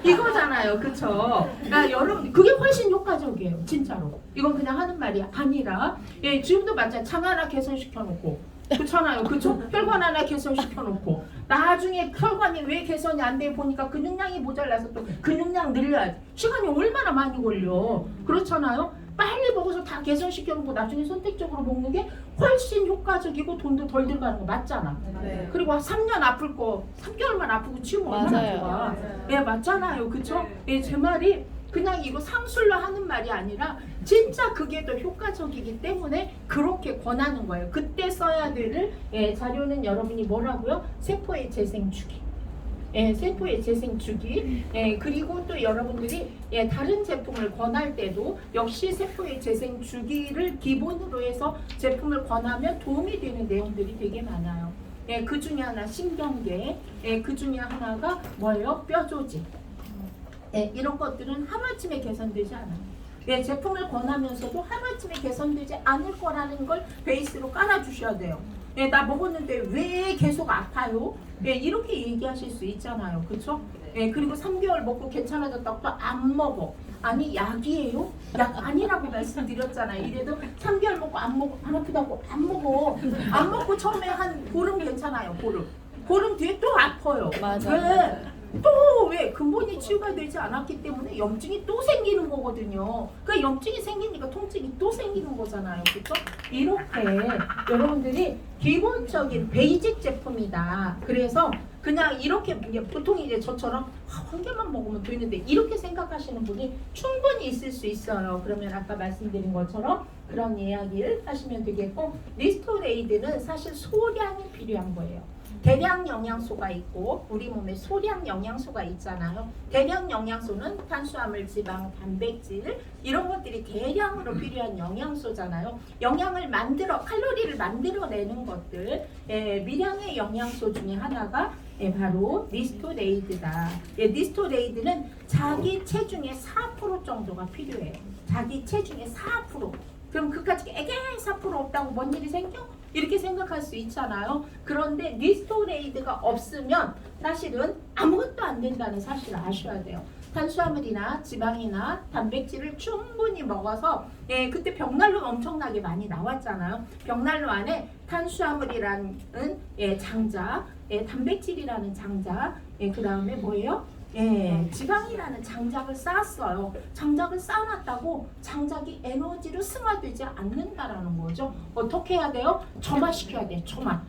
이거잖아요. 그쵸? 그러니까 여러분 그게 훨씬 효과적이에요. 진짜로. 이건 그냥 하는 말이 아니라 지금도 마찬가지 장 하나 개선시켜놓고 그렇잖아요. 그쵸? 혈관 하나 개선시켜놓고 나중에 혈관이 왜 개선이 안 돼 보니까 근육량이 모자라서 또 근육량 늘려야지. 시간이 얼마나 많이 걸려. 그렇잖아요. 빨리 먹어서 다 개선시켜놓고 나중에 선택적으로 먹는 게 훨씬 효과적이고 돈도 덜 들어가는 거 맞잖아. 네. 그리고 3년 아플 거 3개월만 아프고 치우면 얼마나 좋아. 맞잖아요. 그쵸? 제 말이 그냥 이거 상술로 하는 말이 아니라 진짜 그게 더 효과적이기 때문에 그렇게 권하는 거예요. 그때 써야 될 자료는 여러분이 뭐라고요? 세포의 재생 주기. 세포의 재생 주기. 그리고 또 여러분들이 다른 제품을 권할 때도 역시 세포의 재생 주기를 기본으로 해서 제품을 권하면 도움이 되는 내용들이 되게 많아요. 그 중에 하나 신경계, 그 중에 하나가 뭐예요? 뼈 조직. 이런 것들은 하루아침에 개선되지 않아요. 제품을 권하면서도 하루아침에 개선되지 않을 거라는 걸 베이스로 깔아주셔야 돼요. 나 먹었는데 왜 계속 아파요? 이렇게 얘기하실 수 있잖아요. 그렇죠? 그리고 3개월 먹고 괜찮아졌다고 또 안 먹어. 아니 약이에요? 약 아니라고 말씀드렸잖아요. 이래도 3개월 먹고 안 먹어. 안 아프다고 안 먹어. 안 먹고 처음에 한 보름 괜찮아요. 보름 뒤에 또 아파요. 맞아. 왜 근본이 치유가 되지 않았기 때문에 염증이 또 생기는 거거든요. 그러니까 염증이 생기니까 통증이 또 생기는 거잖아요. 그렇죠? 이렇게 여러분들이 기본적인 베이직 제품이다. 그래서 그냥 이렇게 보통 이제 저처럼 한 개만 먹으면 되는데 이렇게 생각하시는 분이 충분히 있을 수 있어요. 그러면 아까 말씀드린 것처럼 그런 이야기를 하시면 되겠고, 리스토레이드는 사실 소량이 필요한 거예요. 대량 영양소가 있고 우리 몸에 소량 영양소가 있잖아요. 대량 영양소는 탄수화물, 지방, 단백질 이런 것들이 대량으로 필요한 영양소잖아요. 영양을 칼로리를 만들어내는 것들, 미량의 영양소 중에 하나가 바로 리스토레이드다. 리스토레이드는 자기 체중의 4% 정도가 필요해요. 자기 체중의 4%. 그럼 그까짓 에게 4% 없다고 뭔 일이 생겨? 이렇게 생각할 수 있잖아요. 그런데 리스토레이드가 없으면 사실은 아무것도 안 된다는 사실을 아셔야 돼요. 탄수화물이나 지방이나 단백질을 충분히 먹어서 그때 벽난로 엄청나게 많이 나왔잖아요. 벽난로 안에 탄수화물이라는 장자, 단백질이라는 장자, 그 다음에 뭐예요? 지방이라는 장작을 쌓았어요. 장작을 쌓아놨다고 장작이 에너지로 승화되지 않는다라는 거죠. 어떻게 해야 돼요? 점화시켜야 돼. 점화.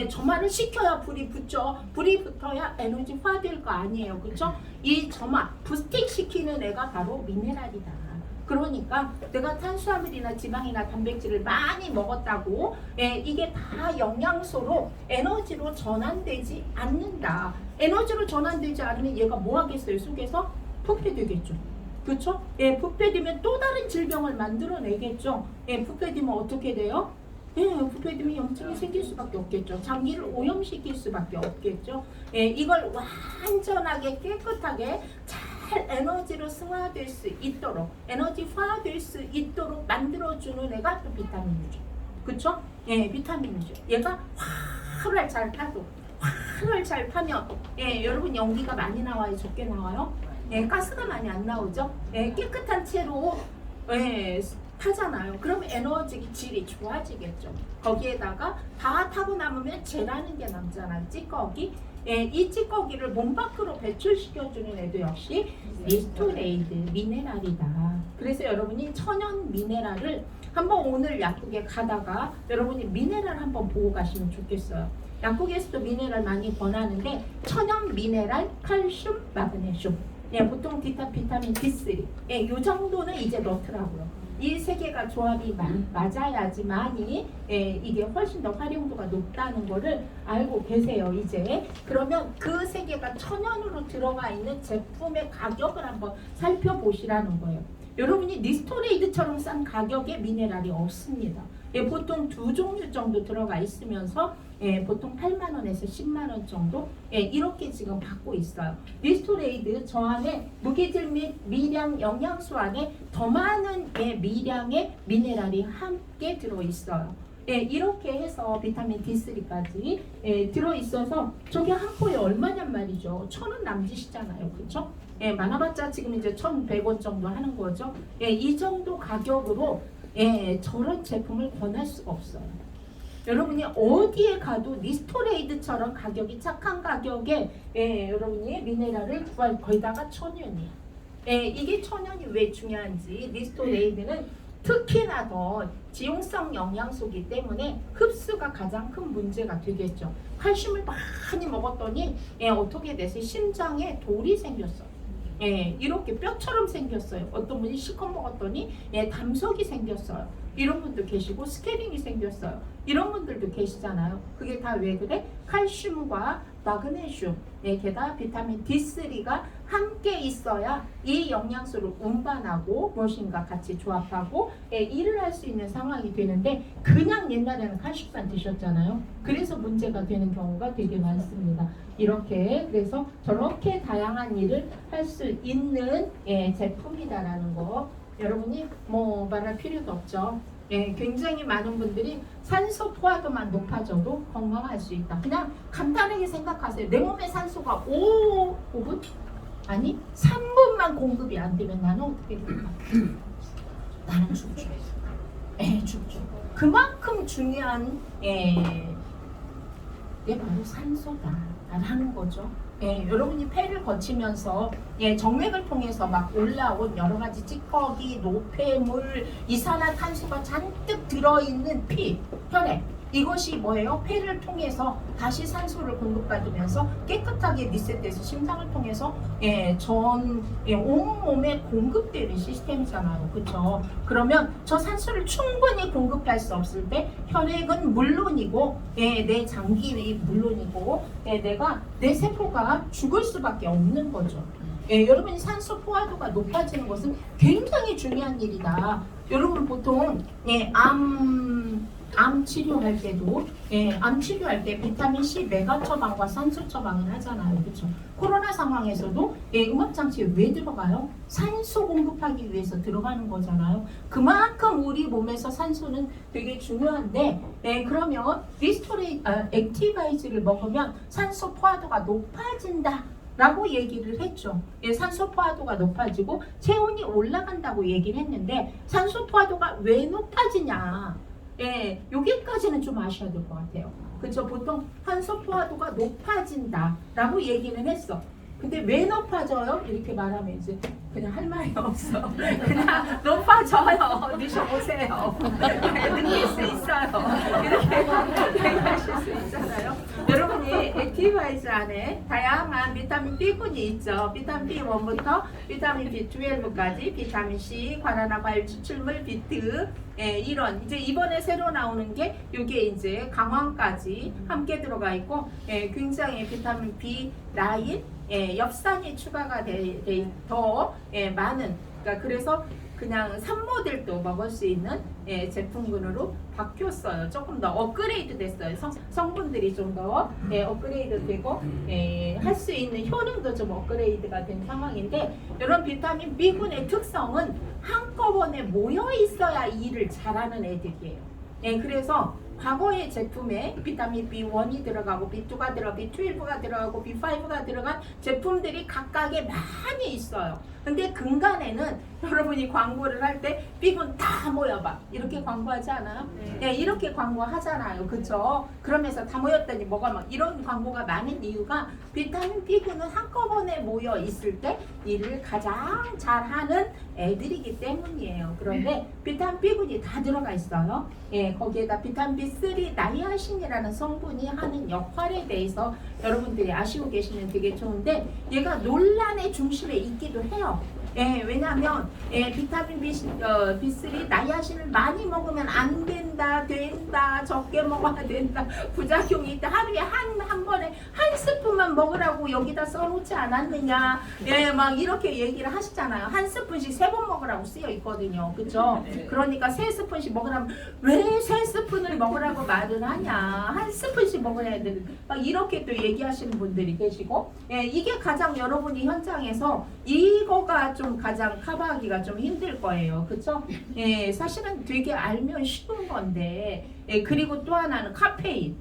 점화를 시켜야 불이 붙죠. 불이 붙어야 에너지화될 거 아니에요. 그렇죠? 이 점화, 부스팅 시키는 애가 바로 미네랄이다. 그러니까 내가 탄수화물이나 지방이나 단백질을 많이 먹었다고 이게 다 영양소로 에너지로 전환되지 않는다. 에너지로 전환되지 않으면 얘가 뭐 하겠어요? 속에서 부패되겠죠. 그렇죠? 부패되면 또 다른 질병을 만들어내겠죠. 부패되면 어떻게 돼요? 부패되면 염증이 생길 수밖에 없겠죠. 장기를 오염시킬 수밖에 없겠죠. 이걸 완전하게 깨끗하게 잘 에너지로 승화될 수 있도록, 에너지화될 수 있도록 만들어주는 애가 또 비타민이죠. 그쵸? 비타민이죠. 얘가 활을 잘 타도, 활을 잘 타면, 여러분 연기가 많이 나와요? 적게 나와요? 가스가 많이 안 나오죠? 깨끗한 채로, 타잖아요. 그럼 에너지 질이 좋아지겠죠. 거기에다가 다 타고 남으면 재라는 게 남잖아요. 찌꺼기. 이 찌꺼기를 몸 밖으로 배출시켜주는 애도 역시 리스토레이드 미네랄이다. 그래서 여러분이 천연 미네랄을 한번 오늘 약국에 가다가 여러분이 미네랄 한번 보고 가시면 좋겠어요. 약국에서도 미네랄 많이 권하는데 천연 미네랄, 칼슘, 마그네슘, 보통 비타민 D3 이 정도는 이제 넣더라고요. 이 세 개가 조합이 맞아야지만이 이게 훨씬 더 활용도가 높다는 거를 알고 계세요. 이제 그러면 그 세 개가 천연으로 들어가 있는 제품의 가격을 한번 살펴보시라는 거예요. 여러분이 리스토레이드처럼 싼 가격에 미네랄이 없습니다. 보통 두 종류 정도 들어가 있으면서 보통 8만 원에서 10만 원 정도 이렇게 지금 받고 있어요. 리스토레이드 저 안에 무기질 및 미량 영양소 안에 더 많은 미량의 미네랄이 함께 들어 있어요. 이렇게 해서 비타민 D3까지 들어있어서 저게 한 포에 얼마냔 말이죠. 1,000원 남짓이잖아요. 그렇죠? 많아봤자 지금 이제 1,100원 정도 하는 거죠. 이 정도 가격으로 저런 제품을 권할 수가 없어요. 여러분이 어디에 가도 리스토레이드처럼 가격이 착한 가격에 여러분이 미네랄을 구할 거기다가 천연이에요. 이게 천연이 왜 중요한지 리스토레이드는 특히나 더 지용성 영양소이기 때문에 흡수가 가장 큰 문제가 되겠죠. 칼슘을 많이 먹었더니 어떻게 됐어요? 심장에 돌이 생겼어요. 이렇게 뼈처럼 생겼어요. 어떤 분이 실컷 먹었더니 담석이 생겼어요. 이런 분도 계시고 스케링이 생겼어요. 이런 분들도 계시잖아요. 그게 다 왜 그래? 칼슘과 마그네슘, 게다가 비타민 D3가 함께 있어야 이 영양소를 운반하고 무엇인가 같이 조합하고 일을 할 수 있는 상황이 되는데 그냥 옛날에는 칼슘만 드셨잖아요. 그래서 문제가 되는 경우가 되게 많습니다. 이렇게 그래서 저렇게 다양한 일을 할 수 있는 제품이다라는 거 여러분이 뭐 말할 필요도 없죠. 굉장히 많은 분들이 산소 포화도만 높아져도 건강할 수 있다. 그냥 간단하게 생각하세요. 내 몸에 산소가 5분? 아니 3분만 공급이 안 되면 나는 어떻게 될까? 나는 죽죠. 죽죠. 그만큼 중요한 게 바로 산소다 라는 거죠. 여러분이 폐를 거치면서 정맥을 통해서 막 올라온 여러 가지 찌꺼기, 노폐물, 이산화탄소가 잔뜩 들어있는 피, 혈액 이것이 뭐예요? 폐를 통해서 다시 산소를 공급받으면서 깨끗하게 리셋돼서 심장을 통해서 전 온몸에 공급되는 시스템이잖아요. 그렇죠? 그러면 저 산소를 충분히 공급할 수 없을 때 혈액은 물론이고 내 장기는 물론이고 내 세포가 죽을 수밖에 없는 거죠. 여러분이 산소 포화도가 높아지는 것은 굉장히 중요한 일이다. 여러분 보통 암 치료할 때도 암 치료할 때 비타민 C 메가 처방과 산소 처방을 하잖아요. 그렇죠? 코로나 상황에서도 음압 장치에 왜 들어가요? 산소 공급하기 위해서 들어가는 거잖아요. 그만큼 우리 몸에서 산소는 되게 중요한데 그러면 액티바이즈를 먹으면 산소 포화도가 높아진다. 라고 얘기를 했죠. 예, 산소 포화도가 높아지고 체온이 올라간다고 얘기를 했는데 산소 포화도가 왜 높아지냐? 예, 여기까지는 좀 아셔야 될 것 같아요. 그렇죠? 보통 산소 포화도가 높아진다라고 얘기는 했어. 근데 왜 높아져요? 이렇게 말하면 이제 그냥 할 말이 없어. 그냥 높아져요. 드셔보세요. 느낄 수 있어요. 이렇게 얘기하실 수 있잖아요. 여러분이 액티바이즈 안에 다양한 비타민 B군이 있죠. 비타민 B1부터 비타민 B12까지 비타민 C, 과산화 과일 추출물, 비트, 예, 이런 이제 이번에 새로 나오는 게 이게 이제 강황까지 함께 들어가 있고, 예, 굉장히 비타민 B9, 예, 엽산이 추가가 더 예, 많은, 그러니까 그래서 그냥 산모들도 먹을 수 있는 예, 제품군으로 바뀌었어요. 조금 더 업그레이드 됐어요. 성분들이 좀 더 예, 업그레이드 되고 예, 할 수 있는 효능도 좀 업그레이드가 된 상황인데, 이런 비타민 B군의 특성은 한꺼번에 모여 있어야 이 일을 잘하는 애들이에요. 예, 그래서 과거의 제품에 비타민 B1이 들어가고 B2가 들어가고 B12가 들어가고 B5가 들어간 제품들이 각각에 많이 있어요. 근데 근간에는 여러분이 광고를 할 때 B군 다 모여봐 이렇게 광고하지 않아요? 네, 이렇게 광고하잖아요. 그쵸? 그러면서 다 모였더니 뭐가 막 이런 광고가 많은 이유가 비타민 B군은 한꺼번에 모여 있을 때 일을 가장 잘하는 애들이기 때문이에요. 그런데 비타민 B군이 다 들어가 있어요. 예, 거기에다 비타민 B3 나이아신이라는 성분이 하는 역할에 대해서 여러분들이 아시고 계시면 되게 좋은데, 얘가 논란의 중심에 있기도 해요. 예, 왜냐하면 예, 비타민 B3 나이아신을 많이 먹으면 안 된다, 된다, 적게 먹어야 된다, 부작용이 있다. 하루에 한 번에 한 스푼만 먹으라고 여기다 써놓지 않았느냐. 예, 막 이렇게 얘기를 하시잖아요. 한 스푼씩 3번 먹으라고 쓰여 있거든요. 그쵸? 그러니까 3스푼씩 먹으라면 왜 3스푼을 먹으라고 말을 하냐. 한 스푼씩 먹어야 되는, 막 이렇게 또 얘기하시는 분들이 계시고, 예, 이게 가장 여러분이 현장에서 이거가 좀 가장 커버하기가 좀 힘들 거예요. 그쵸? 예, 사실은 되게 알면 쉬운 건데, 예, 그리고 또 하나는 카페인.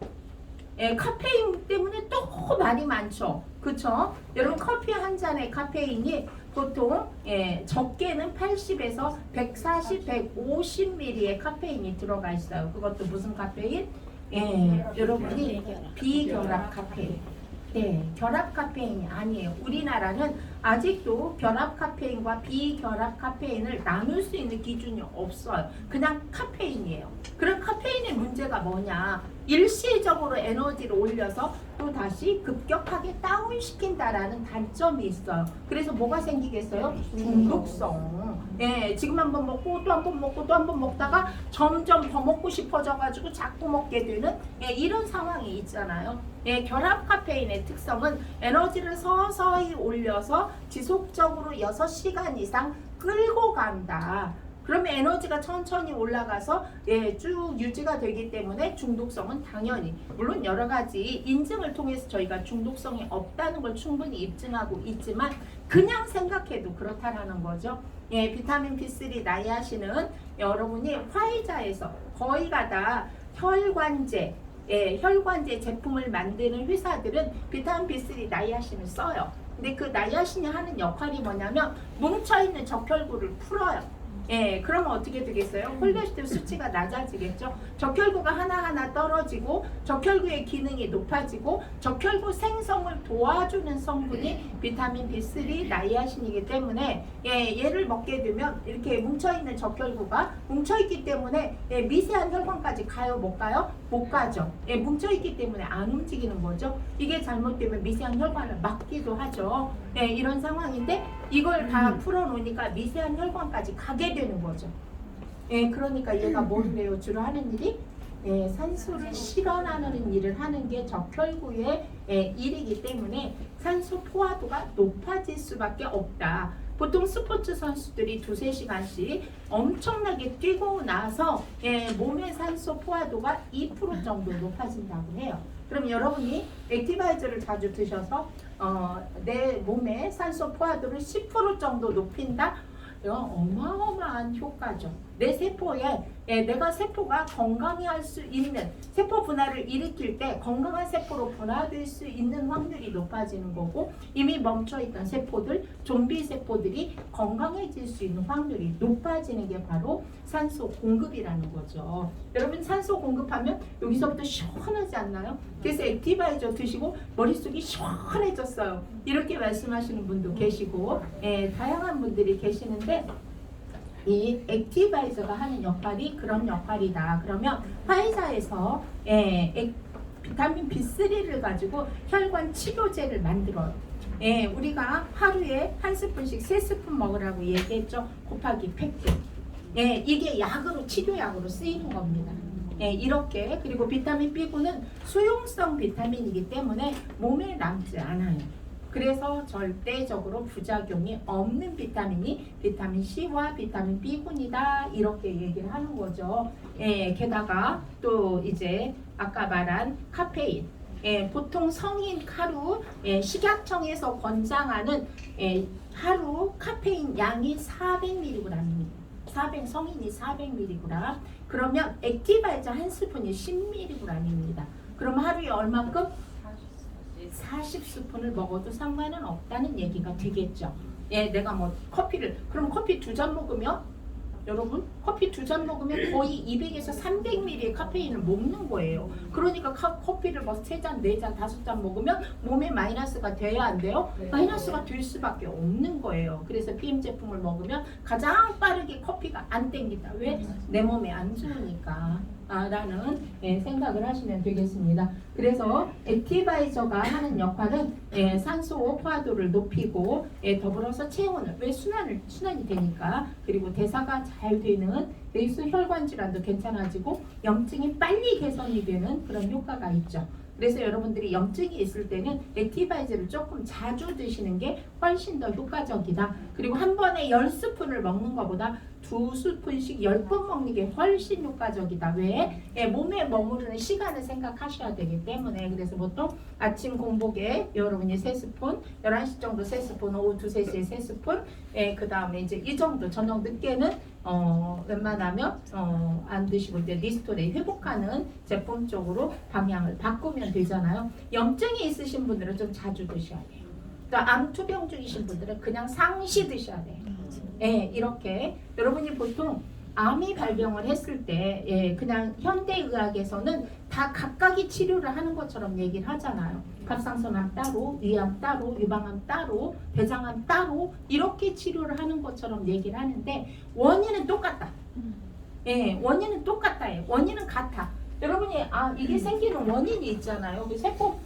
예, 카페인 때문에 또 말이 많죠. 그쵸? 여러분 커피 한 잔의 카페인이 보통 예, 적게는 80에서 140, 150ml의 카페인이 들어가 있어요. 그것도 무슨 카페인? 예, 여러분이 비결합 카페인. 네, 결합 카페인이 아니에요. 우리나라는 아직도 결합 카페인과 비결합 카페인을 나눌 수 있는 기준이 없어요. 그냥 카페인이에요. 그럼 카페인의 문제가 뭐냐? 일시적으로 에너지를 올려서 또 다시 급격하게 다운시킨다라는 단점이 있어요. 그래서 뭐가 생기겠어요? 중독성. 예, 지금 한번 먹고 또 한번 먹고 또 한번 먹다가 점점 더 먹고 싶어져가지고 자꾸 먹게 되는 예, 이런 상황이 있잖아요. 예, 결합 카페인의 특성은 에너지를 서서히 올려서 지속적으로 6시간 이상 끌고 간다. 그러면 에너지가 천천히 올라가서 예, 쭉 유지가 되기 때문에 중독성은 당연히, 물론 여러 가지 인증을 통해서 저희가 중독성이 없다는 걸 충분히 입증하고 있지만 그냥 생각해도 그렇다라는 거죠. 예, 비타민 B3 나이아신은 여러분이 화이자에서 거의가 다 혈관제, 예, 혈관제 제품을 만드는 회사들은 비타민 B3 나이아신을 써요. 근데 그 나이아신이 하는 역할이 뭐냐면 뭉쳐있는 적혈구를 풀어요. 예, 그러면 어떻게 되겠어요? 콜레스테롤 수치가 낮아지겠죠. 적혈구가 하나하나 떨어지고 적혈구의 기능이 높아지고 적혈구 생성을 도와주는 성분이 비타민 B3 나이아신이기 때문에 예, 얘를 먹게 되면 이렇게 뭉쳐있는 적혈구가 뭉쳐있기 때문에 예, 미세한 혈관까지 가요? 못 가요? 못 가죠. 예, 뭉쳐있기 때문에 안 움직이는 거죠. 이게 잘못되면 미세한 혈관을 막기도 하죠. 예, 이런 상황인데 이걸 다 풀어놓으니까 미세한 혈관까지 가게 되는 거죠. 예, 그러니까 얘가 뭘 해요? 주로 하는 일이 예, 산소를 실현하는 일을 하는 게 적혈구의 예, 일이기 때문에 산소 포화도가 높아질 수밖에 없다. 보통 스포츠 선수들이 2-3시간씩 엄청나게 뛰고 나서 예, 몸의 산소 포화도가 2% 정도 높아진다고 해요. 그럼 여러분이 액티바이저를 자주 드셔서 내 몸의 산소 포화도를 10% 정도 높인다? 이건 어마어마한 효과죠. 내 세포에 예, 내가 세포가 건강히 할 수 있는 세포 분화를 일으킬 때 건강한 세포로 분화될 수 있는 확률이 높아지는 거고, 이미 멈춰있던 세포들, 좀비 세포들이 건강해질 수 있는 확률이 높아지는 게 바로 산소 공급이라는 거죠. 여러분 산소 공급하면 여기서부터 시원하지 않나요? 그래서 액티바이저 드시고 머릿속이 시원해졌어요. 이렇게 말씀하시는 분도 계시고, 예, 다양한 분들이 계시는데, 이 액티바이저가 하는 역할이 그런 역할이다. 그러면 화이자에서 비타민 B3를 가지고 혈관 치료제를 만들어요. 우리가 하루에 한 스푼씩 3스푼 먹으라고 얘기했죠. 곱하기 100개. 이게 약으로, 치료약으로 쓰이는 겁니다. 이렇게. 그리고 비타민 B9는 수용성 비타민이기 때문에 몸에 남지 않아요. 그래서 절대적으로 부작용이 없는 비타민이 비타민 C와 비타민 B군이다, 이렇게 얘기를 하는 거죠. 게다가 또 이제 아까 말한 카페인, 보통 성인 하루 식약청에서 권장하는 하루 카페인 양이 400mg입니다. 성인이 400mg. 그러면 액티바이저 한 스푼이 10mg입니다. 그럼 하루에 얼마큼? 40스푼을 먹어도 상관은 없다는 얘기가 되겠죠. 내가 뭐 그럼 커피 2잔 먹으면, 여러분 커피 2잔 먹으면 거의 200에서 300ml의 카페인을 먹는 거예요. 그러니까 커피를 뭐 3잔, 4잔, 5잔 먹으면 몸에 마이너스가 돼야 안 돼요? 마이너스가 될 수밖에 없는 거예요. 그래서 PM 제품을 먹으면 가장 빠르게 커피가 안 땡긴다. 왜? 내 몸에 안 좋으니까. 라는 생각을 하시면 되겠습니다. 그래서 액티바이저가 하는 역할은 산소 포화도를 높이고, 더불어서 체온을, 왜 순환이 되니까, 그리고 대사가 잘 되는, 뇌수 혈관 질환도 괜찮아지고 염증이 빨리 개선이 되는 그런 효과가 있죠. 그래서 여러분들이 염증이 있을 때는 액티바이저를 조금 자주 드시는 게 훨씬 더 효과적이다. 그리고 한 번에 10스푼을 먹는 것보다 2스푼씩 10번 먹는 게 훨씬 효과적이다. 왜? 몸에 머무르는 시간을 생각하셔야 되기 때문에. 그래서 보통 아침 공복에 여러분이 3스푼, 11시 정도 3스푼, 오후 2, 3시에 3스푼, 그 다음에 이제 이 정도, 저녁 늦게는 웬만하면 안 드시고 이제 리스토레 회복하는 제품 쪽으로 방향을 바꾸면 되잖아요. 염증이 있으신 분들은 좀 자주 드셔야 돼요. 또 암투병 중이신 분들은 그냥 상시 드셔야 돼요. 이렇게 여러분이 보통 암이 발병을 했을 때 그냥 현대의학에서는 다 각각의 치료를 하는 것처럼 얘기를 하잖아요. 갑상선암 따로, 위암 따로, 유방암 따로, 대장암 따로, 이렇게 치료를 하는 것처럼 얘기를 하는데 원인은 똑같다. 원인은 똑같아요. 원인은 같아. 여러분이 이게 생기는 원인이 있잖아요. 세포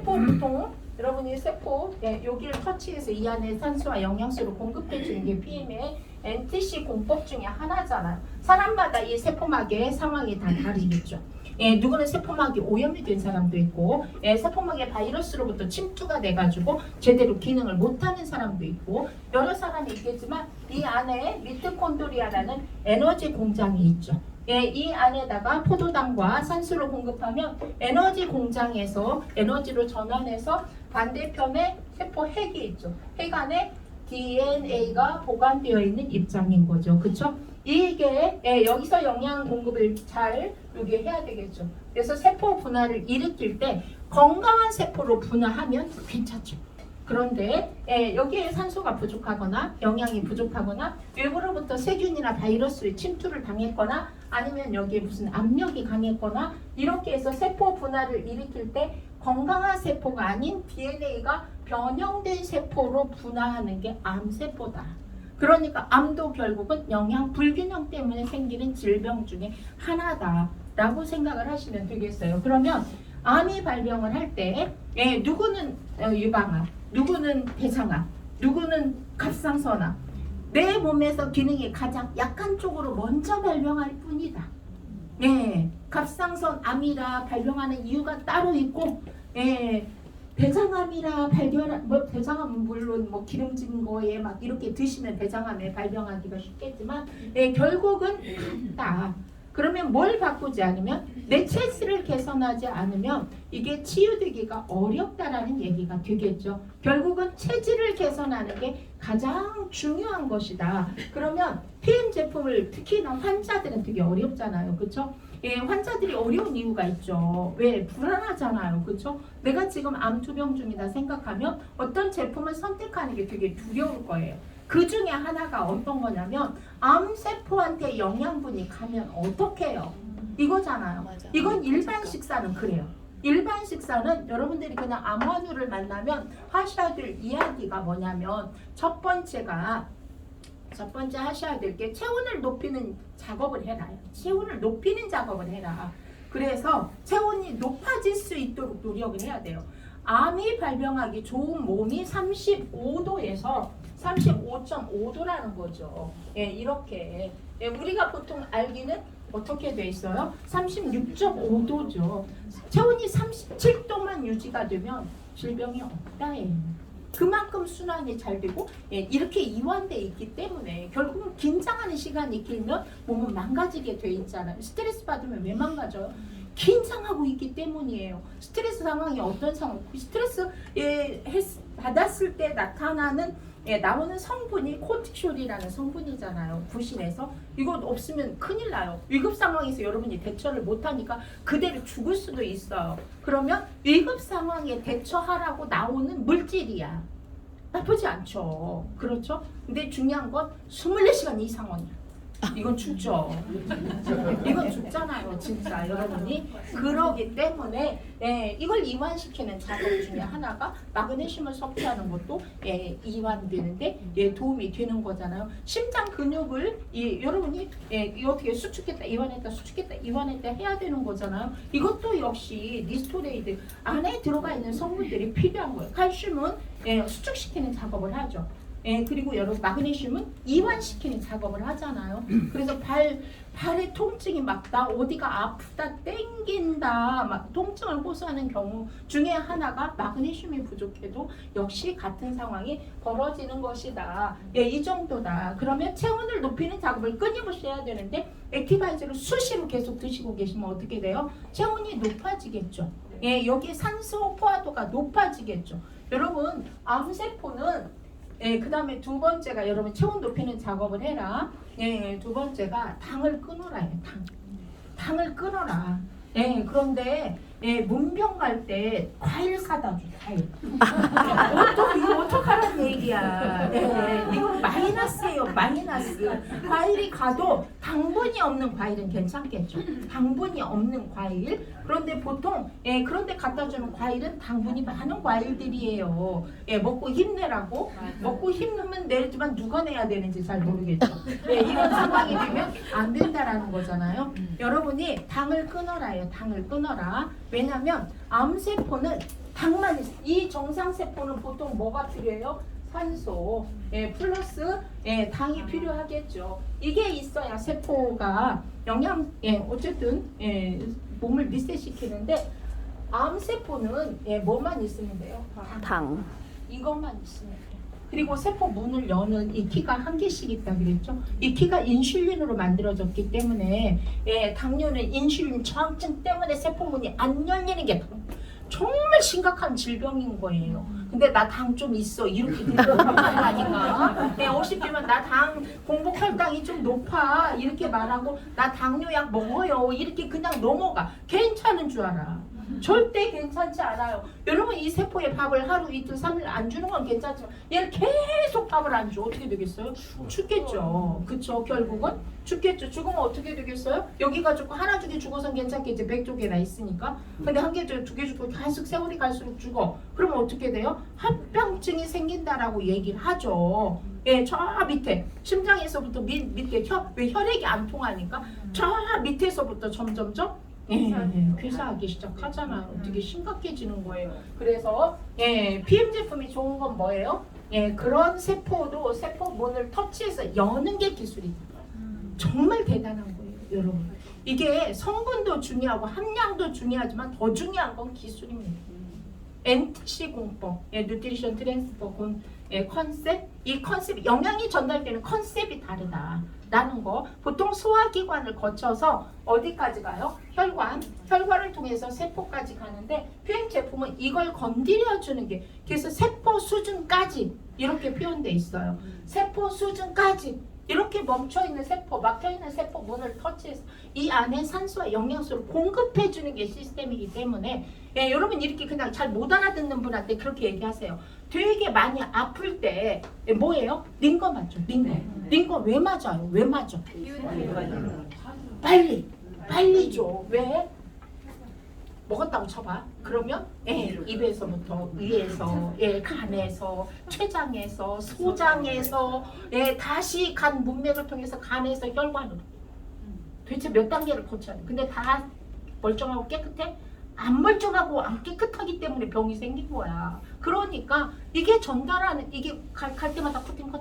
보통 여러분이 세포 여기를 터치해서 이 안에 산소와 영양소를 공급해 주는 게 PM의 NTC 공법 중에 하나잖아요. 사람마다 이 세포막의 상황이 다 다르겠죠. 누구는 세포막이 오염이 된 사람도 있고, 세포막의 바이러스로부터 침투가 돼가지고 제대로 기능을 못하는 사람도 있고, 여러 사람이 있겠지만 이 안에 미토콘드리아라는 에너지 공장이 있죠. 이 안에다가 포도당과 산소를 공급하면 에너지 공장에서 에너지로 전환해서 반대편에 세포 핵이 있죠. 핵 안에 DNA가 보관되어 있는 입장인 거죠. 그쵸? 이게 여기서 영양 공급을 잘 여기 해야 되겠죠. 그래서 세포 분화를 일으킬 때 건강한 세포로 분화하면 괜찮죠. 그런데 여기에 산소가 부족하거나 영양이 부족하거나 외부로부터 세균이나 바이러스의 침투를 당했거나 아니면 여기에 무슨 압력이 강했거나 이렇게 해서 세포 분화를 일으킬 때 건강한 세포가 아닌 DNA가 변형된 세포로 분화하는 게 암세포다. 그러니까 암도 결국은 영양 불균형 때문에 생기는 질병 중에 하나다라고 생각을 하시면 되겠어요. 그러면 암이 발병을 할 때 누구는 유방암, 누구는 대장암, 누구는 갑상선암, 내 몸에서 기능이 가장 약한 쪽으로 먼저 발병할 뿐이다. 갑상선암이라 발병하는 이유가 따로 있고, 대장암이라 대장암은 물론 기름진 거에 막 이렇게 드시면 대장암에 발병하기가 쉽겠지만, 결국은 같다. 그러면 뭘 바꾸지 않으면, 내 체질을 개선하지 않으면 이게 치유되기가 어렵다라는 얘기가 되겠죠. 결국은 체질을 개선하는 게 가장 중요한 것이다. 그러면 PM 제품을 특히나 환자들은 되게 어렵잖아요. 그렇죠? 예, 환자들이 어려운 이유가 있죠. 왜? 불안하잖아요. 그렇죠? 내가 지금 암 투병 중이다 생각하면 어떤 제품을 선택하는 게 되게 두려울 거예요. 그 중에 하나가 어떤 거냐면 암세포한테 영양분이 가면 어떡해요? 이거잖아요. 맞아. 이건 일반 식사는 그래요. 일반 식사는 여러분들이 그냥 암환우를 만나면 하셔야 될 이야기가 뭐냐면 첫 번째 하셔야 될 게 체온을 높이는 작업을 해라. 체온을 높이는 작업을 해라. 그래서 체온이 높아질 수 있도록 노력을 해야 돼요. 암이 발병하기 좋은 몸이 35도에서 35.5도라는 거죠. 예, 이렇게. 예, 우리가 보통 알기는 어떻게 돼 있어요? 36.5도죠. 체온이 37도만 유지가 되면 질병이 없다예요. 그만큼 순환이 잘 되고 예, 이렇게 이완돼 있기 때문에 결국은 긴장하는 시간이 길면 몸은 망가지게 돼 있잖아요. 스트레스 받으면 왜 망가져요? 긴장하고 있기 때문이에요. 스트레스 상황이 어떤 상황? 스트레스 받았을 때 나오는 성분이 코르티솔이라는 성분이잖아요. 부신에서 이거 없으면 큰일 나요. 위급 상황에서 여러분이 대처를 못하니까 그대로 죽을 수도 있어요. 그러면 위급 상황에 대처하라고 나오는 물질이야. 나쁘지 않죠. 그렇죠? 근데 중요한 건 24시간 이상원이야. 이건 죽죠. 이건 죽잖아요, 진짜 여러분이. 그러기 때문에 이걸 이완시키는 작업 중에 하나가 마그네슘을 섭취하는 것도 이완되는데 도움이 되는 거잖아요. 심장 근육을 여러분이 어떻게 수축했다, 이완했다, 수축했다, 이완했다 해야 되는 거잖아요. 이것도 역시 니스토레이드 안에 들어가 있는 성분들이 필요한 거예요. 칼슘은 수축시키는 작업을 하죠. 그리고 여러분 마그네슘은 이완시키는 작업을 하잖아요. 그래서 발의 통증이 막 나 어디가 아프다 땡긴다 막 통증을 호소하는 경우 중에 하나가 마그네슘이 부족해도 역시 같은 상황이 벌어지는 것이다. 이 정도다. 그러면 체온을 높이는 작업을 끊임없이 해야 되는데 액티바이저를 수시로 계속 드시고 계시면 어떻게 돼요? 체온이 높아지겠죠. 여기 산소 포화도가 높아지겠죠. 여러분 암세포는 그 다음에 두 번째가 여러분 체온 높이는 작업을 해라. 두 번째가 당을 끊어라. 당을 끊어라. 그런데 문병 갈 때 과일 사다 줘. 과일. 이거 어떡하라는 얘기야. 이거 마이너스예요. 마이너스. 과일이 가도 당분이 없는 과일은 괜찮겠죠. 당분이 없는 과일. 그런데 보통 그런데 갖다 주는 과일은 당분이 많은 과일들이에요. 먹고 힘내라고. 먹고 힘내면 내지만 누가 내야 되는지 잘 모르겠죠. 이런 상황이 되면 안 된다라는 거잖아요. 여러분이 당을 끊어라요. 당을 끊어라. 왜냐면 암세포는 당만 있어. 이 정상세포는 보통 뭐가 필요해요? 산소 플러스 당이 필요하겠죠. 이게 있어야 세포가 어쨌든 몸을 리셋시키는데 암세포는 뭐만 있으면 돼요? 당. 이것만 있으면 돼요. 그리고 세포 문을 여는 이 키가 한 개씩 있다 그랬죠. 이 키가 인슐린으로 만들어졌기 때문에 당뇨는 인슐린 저항증 때문에 세포 문이 안 열리는 게 정말 심각한 질병인 거예요. 근데 나 당 좀 있어 이렇게 말하니까 50대면 나 당 공복 혈당이 좀 높아 이렇게 말하고 나 당뇨약 먹어요 이렇게 그냥 넘어가. 괜찮은 줄 알아. 절대 괜찮지 않아요. 여러분 이 세포에 밥을 하루 이틀 3일 안 주는 건 괜찮지만 얘를 계속 밥을 안 줘. 어떻게 되겠어요? 죽겠죠. 그쵸? 결국은 죽겠죠. 죽으면 어떻게 되겠어요? 여기 가지고 하나 두 개 죽어선 괜찮겠지. 100쪽에나 있으니까. 근데 한 개, 두 개 죽고 계속 세월이 갈수록 죽어. 그러면 어떻게 돼요? 합병증이 생긴다라고 얘기를 하죠. 저 밑에 심장에서부터 밑에 왜 혈액이 안 통하니까 저 밑에서부터 점점점 괴사하기 시작하잖아요. 되게 심각해지는 거예요. 그래서 PM 제품이 좋은 건 뭐예요? 그런 세포도 세포문을 터치해서 여는 게 기술이다. 정말 대단한 거예요, 여러분. 이게 성분도 중요하고 함량도 중요하지만 더 중요한 건 기술입니다. NTC 공법, 뉴트리션 트랜스퍼 컨셉, 이 컨셉, 영양이 전달되는 컨셉이 다르다라는 거. 보통 소화기관을 거쳐서 어디까지 가요? 혈관, 혈관을 통해서 세포까지 가는데 표현 제품은 이걸 건드려주는 게, 그래서 세포 수준까지 이렇게 표현돼 있어요. 세포 수준까지 이렇게 멈춰있는 세포, 막혀있는 세포 문을 터치해서 이 안에 산소와 영양소를 공급해주는 게 시스템이기 때문에 여러분 이렇게 그냥 잘 못 알아듣는 분한테 그렇게 얘기하세요. 되게 많이 아플 때 뭐예요? 링거 맞죠? 링거. 링거 왜 맞아요? 왜 맞아? 빨리 줘. 왜? 먹었다고 쳐봐. 그러면 입에서부터 위에서, 간에서, 췌장에서, 소장에서, 다시 간 문맥을 통해서 간에서 혈관으로. 도대체 몇 단계를 거쳐야 돼? 근데 다 멀쩡하고 깨끗해? 안 멀쩡하고 안 깨끗하기 때문에 병이 생긴 거야. 그러니까 이게 전달하는, 이게 갈 때마다 커팅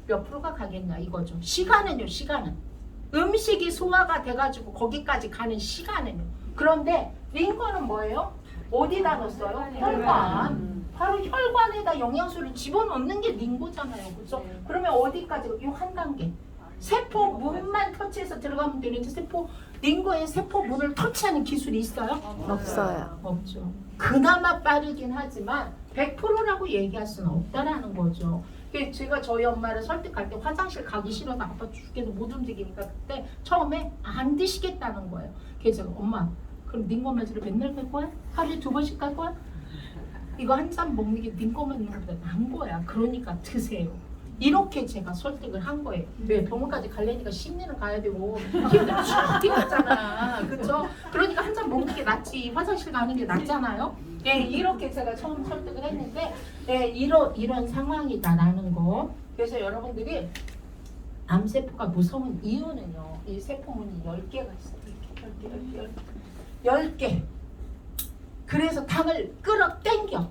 몇 프로가 가겠냐 이거죠. 시간은요, 시간은. 음식이 소화가 돼가지고 거기까지 가는 시간은요. 그런데 링거는 뭐예요? 어디다 넣었어요? 혈관. 바로 혈관에다 영양소를 집어넣는 게 링거잖아요. 그렇죠? 그러면 어디까지? 이 한 단계. 세포 문만 터치해서 들어가면 되는데 링거에 세포 문을 터치하는 기술이 있어요? 없어요. 없죠. 그나마 빠르긴 하지만 100%라고 얘기할 수는 없다라는 거죠. 제가 저희 엄마를 설득할 때 화장실 가기 싫어서 아파 죽겠어 못 움직이니까 그때 처음에 안 드시겠다는 거예요. 그래서 제가 엄마 그럼 링거 맞으러 맨날 갈 거야? 하루에 2번씩 갈 거야? 이거 한 잔 먹는 게 링거 맞는 것보다 나은 거야. 그러니까 드세요. 이렇게 제가 설득을 한 거예요. 왜? 병원까지 가려니까 10년은 가야 되고 힘들어 죽겠잖아. 그렇죠? 그러니까 한 잔 먹는 게 낫지 화장실 가는 게 낫잖아요. 이렇게 제가 처음 설득을 했는데 이런 상황이다라는 거. 그래서 여러분들이 암세포가 무서운 이유는요. 이 세포문이 10개가 있어요. 10개. 그래서 당을 끌어당겨.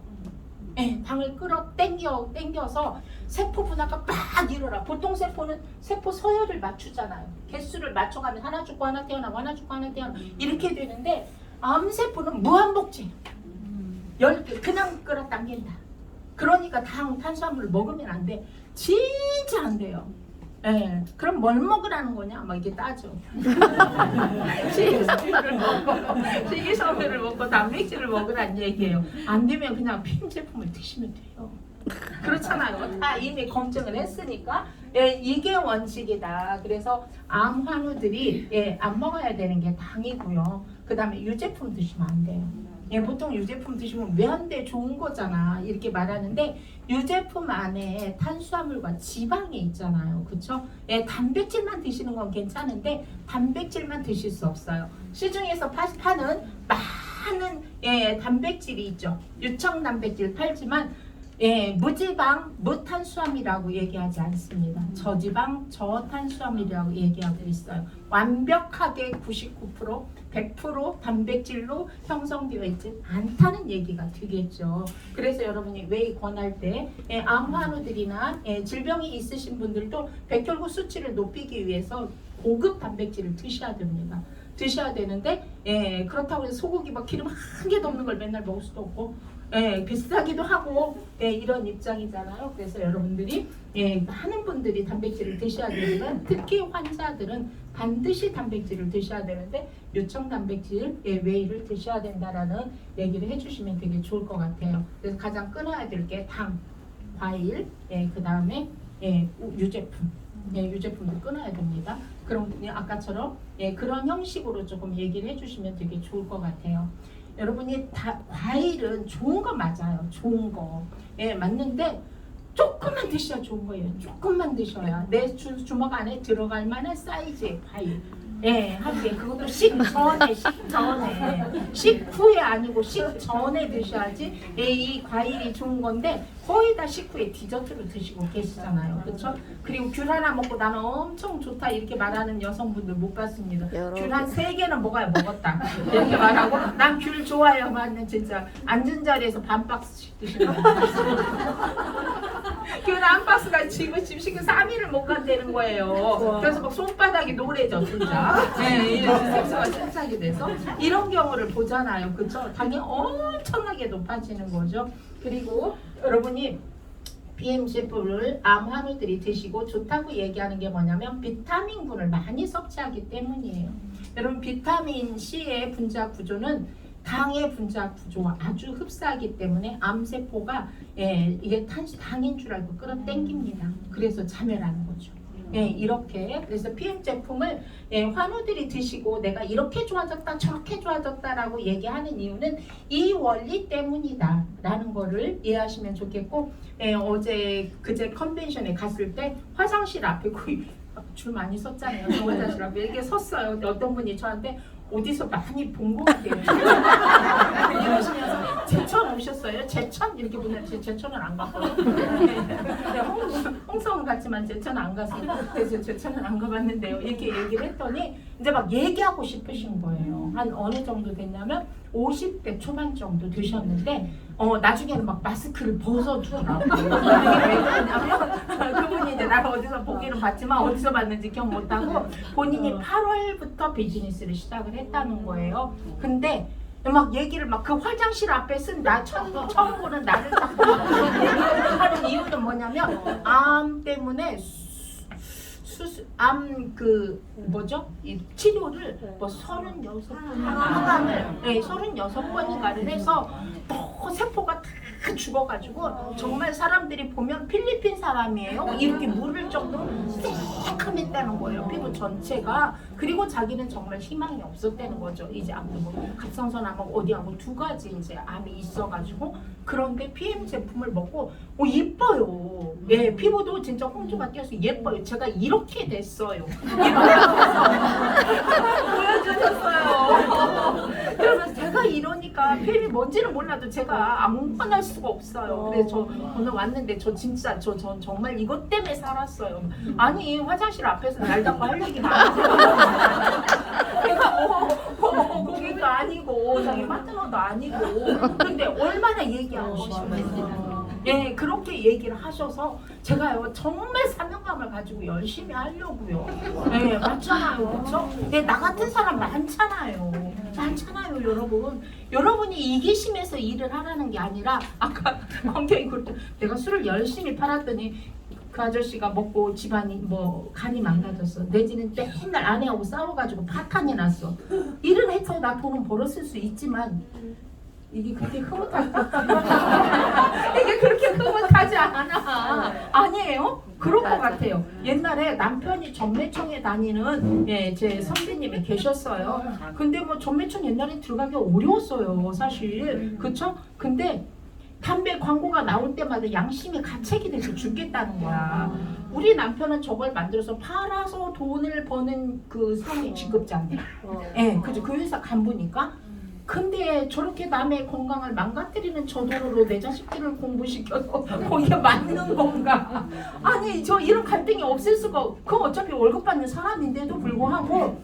당을 끌어당겨서 세포 분화가 막 일어나. 보통 세포는 세포 서열을 맞추잖아요. 개수를 맞춰가면 하나 죽고 하나 태어나고 하나 죽고 하나 태어나고 이렇게 되는데 암세포는 무한복제. 10개 그냥 끌어당긴다. 그러니까 탄수화물을 먹으면 안 돼. 진짜 안 돼요. 그럼 뭘 먹으라는 거냐? 막 이게 따져. 식이섬유를 먹고 단백질을 먹으라는 얘기예요. 안 되면 그냥 피임 제품을 드시면 돼요. 그렇잖아요. 다 이미 검증을 했으니까 이게 원칙이다. 그래서 암 환우들이 안 먹어야 되는 게 당이고요. 그 다음에 유제품 드시면 안 돼요. 보통 유제품 드시면 왜 안 돼? 좋은 거잖아. 이렇게 말하는데 유제품 안에 탄수화물과 지방이 있잖아요. 그렇죠? 단백질만 드시는 건 괜찮은데 단백질만 드실 수 없어요. 시중에서 파는 많은 단백질이 있죠. 유청 단백질 팔지만 무지방, 무탄수화물이라고 얘기하지 않습니다. 저지방, 저탄수화물이라고 얘기하고 있어요. 완벽하게 99%, 100% 단백질로 형성되어 있지 않다는 얘기가 되겠죠. 그래서 여러분이 왜 권할 때 암 환우들이나 질병이 있으신 분들도 백혈구 수치를 높이기 위해서 고급 단백질을 드셔야 됩니다. 드셔야 되는데 그렇다고 해서 소고기 막 기름 한 개도 없는 걸 맨날 먹을 수도 없고 비싸기도 하고 이런 입장이잖아요. 그래서 여러분들이 많은 분들이 단백질을 드셔야 되지만 특히 환자들은 반드시 단백질을 드셔야 되는데 요청 단백질 웨이를 드셔야 된다라는 얘기를 해주시면 되게 좋을 것 같아요. 그래서 가장 끊어야 될 게 당, 과일, 그 다음에 유제품. 유제품도 끊어야 됩니다. 그럼 아까처럼 그런 형식으로 조금 얘기를 해주시면 되게 좋을 것 같아요. 여러분이 과일은 좋은 거 맞아요. 좋은 거. 맞는데 조금만 드셔야 좋은 거예요. 조금만 드셔야 내 주먹 안에 들어갈 만한 사이즈의 과일. 하루에 그것도 식전에 식후에 아니고 식전에 드셔야지 이 과일이 좋은 건데 거의 다 식후에 디저트로 드시고 계시잖아요. 그렇죠? 그리고 귤 하나 먹고 나는 엄청 좋다 이렇게 말하는 여성분들 못 봤습니다. 귤 한 3개는 먹었다 이렇게 말하고 난 귤 좋아해요. 맞는 진짜 앉은 자리에서 반 박스씩 드시는 귤 한 박스가 지금 집식은 3일을 못 간다는 거예요. 그래서 막 손바닥이 노래져 진짜. 이런 색소가 생산이 돼서 이런 경우를 보잖아요. 그렇죠? 당이 엄청나게 높아지는 거죠. 그리고 여러분이 BMC를 암 환우들이 드시고 좋다고 얘기하는 게 뭐냐면 비타민군을 많이 섭취하기 때문이에요. 여러분 비타민 C의 분자 구조는 당의 분자 구조와 아주 흡사하기 때문에 암세포가 이게 당인 줄 알고 끌어당깁니다. 그래서 자멸하는 거죠. 이렇게 그래서 PM 제품을 환우들이 드시고 내가 이렇게 좋아졌다 저렇게 좋아졌다라고 얘기하는 이유는 이 원리 때문이다 라는 거를 이해하시면 좋겠고 그제 컨벤션에 갔을 때 화장실 앞에 거의 줄 많이 섰잖아요. 저 화장실 앞에 이렇게 섰어요. 어떤 분이 저한테 어디서 많이 본 것 같아요. 이러시면서 제천 오셨어요? 제천? 이렇게 보는데 제천은 안 갔거든요. 홍성은 갔지만 제천은 안 갔어요. 그래서 제천은 안 가봤는데요. 이렇게 얘기를 했더니 이제 막 얘기하고 싶으신 거예요. 한 어느 정도 됐냐면 50대 초반 정도 되셨는데 나중에는 막 마스크를 벗어주더라고요. 그분이 이제 나를 어디서 보기는 봤지만 어디서 봤는지 기억 못하고 본인이 8월부터 비즈니스를 시작을 했다는 거예요. 근데 막 얘기를 막 그 화장실 앞에 쓴 나 처음 보는 나를 딱 하는 이유는 뭐냐면 암 때문에 암 이 치료를 뭐 36번 항암을 36번인가를 해서 세포가 다 죽어가지고 정말 사람들이 보면 필리핀 사람이에요 이렇게 물을 정도로 새카맸다는 거예요. 피부 전체가. 그리고 자기는 정말 희망이 없었다는 거죠. 이제 뭐 갑상선암하고 어디하고 두 가지 이제 암이 있어가지고. 그런데 PM 제품을 먹고 예뻐요. 피부도 진짜 홍조가 띄어서 예뻐요. 제가 이렇게 됐어요. 보여주셨어요. 그래서 제가 이러니까 PM이 뭔지는 몰라도 제가 아무거나 할 수가 없어요. 그래서 저 오늘 왔는데 저 진짜 전 정말 이것 때문에 살았어요. 아니 화장실 앞에서 날 닦고 할 얘기 많아요. 내가 고객도 아니고 자기 파트너도 아니고 근데 얼마나 얘기하고 싶었어요. 그렇게 얘기를 하셔서 제가요 정말 사명감을 가지고 열심히 하려고요. 맞잖아요, 그렇죠? 나 같은 사람 많잖아요, 여러분. 여러분이 이기심에서 일을 하라는 게 아니라 아까 검경이 그랬더니 내가 술을 열심히 팔았더니 그 아저씨가 먹고 집안이 간이 망가졌어. 내지는 맨날 아내하고 싸워가지고 파탄이 났어. 일을 해서 나 돈은 벌었을 수 있지만 이게 그렇게 흐뭇할까? 이게 그렇게 흐뭇하지 않아. 아니에요? 그럴 것 같아요. 옛날에 남편이 전매청에 다니는 제 선배님이 계셨어요. 근데 전매청 옛날에 들어가기 어려웠어요, 사실. 그쵸? 근데 담배 광고가 나올 때마다 양심이 가책이 돼서 죽겠다는 거야. 우리 남편은 저걸 만들어서 팔아서 돈을 버는 그 사회 직급자인데. 그죠? 그 회사 간부니까. 근데 저렇게 남의 건강을 망가뜨리는 저 돈으로 내 자식들을 공부시켜서 거기에 맞는 건가? 아니 저 이런 갈등이 없을 수가. 그거 어차피 월급 받는 사람인데도 불구하고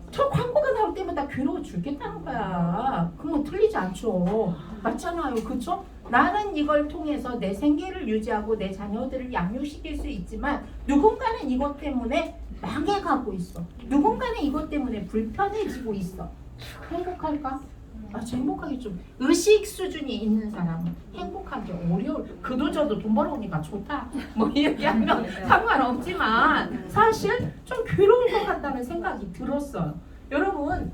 저 광고가 나올 때마다 괴로워 죽겠다는 거야. 그건 틀리지 않죠. 맞잖아요, 그쵸? 나는 이걸 통해서 내 생계를 유지하고 내 자녀들을 양육시킬 수 있지만 누군가는 이것 때문에 망해가고 있어. 누군가는 이것 때문에 불편해지고 있어. 행복할까? 아주 행복하기 좀 의식 수준이 있는 사람은 행복하기 어려울. 그도저도 돈 벌어오니까 좋다 얘기하면 상관없지만 사실 좀 괴로울 것 같다는 생각이 들었어요. 여러분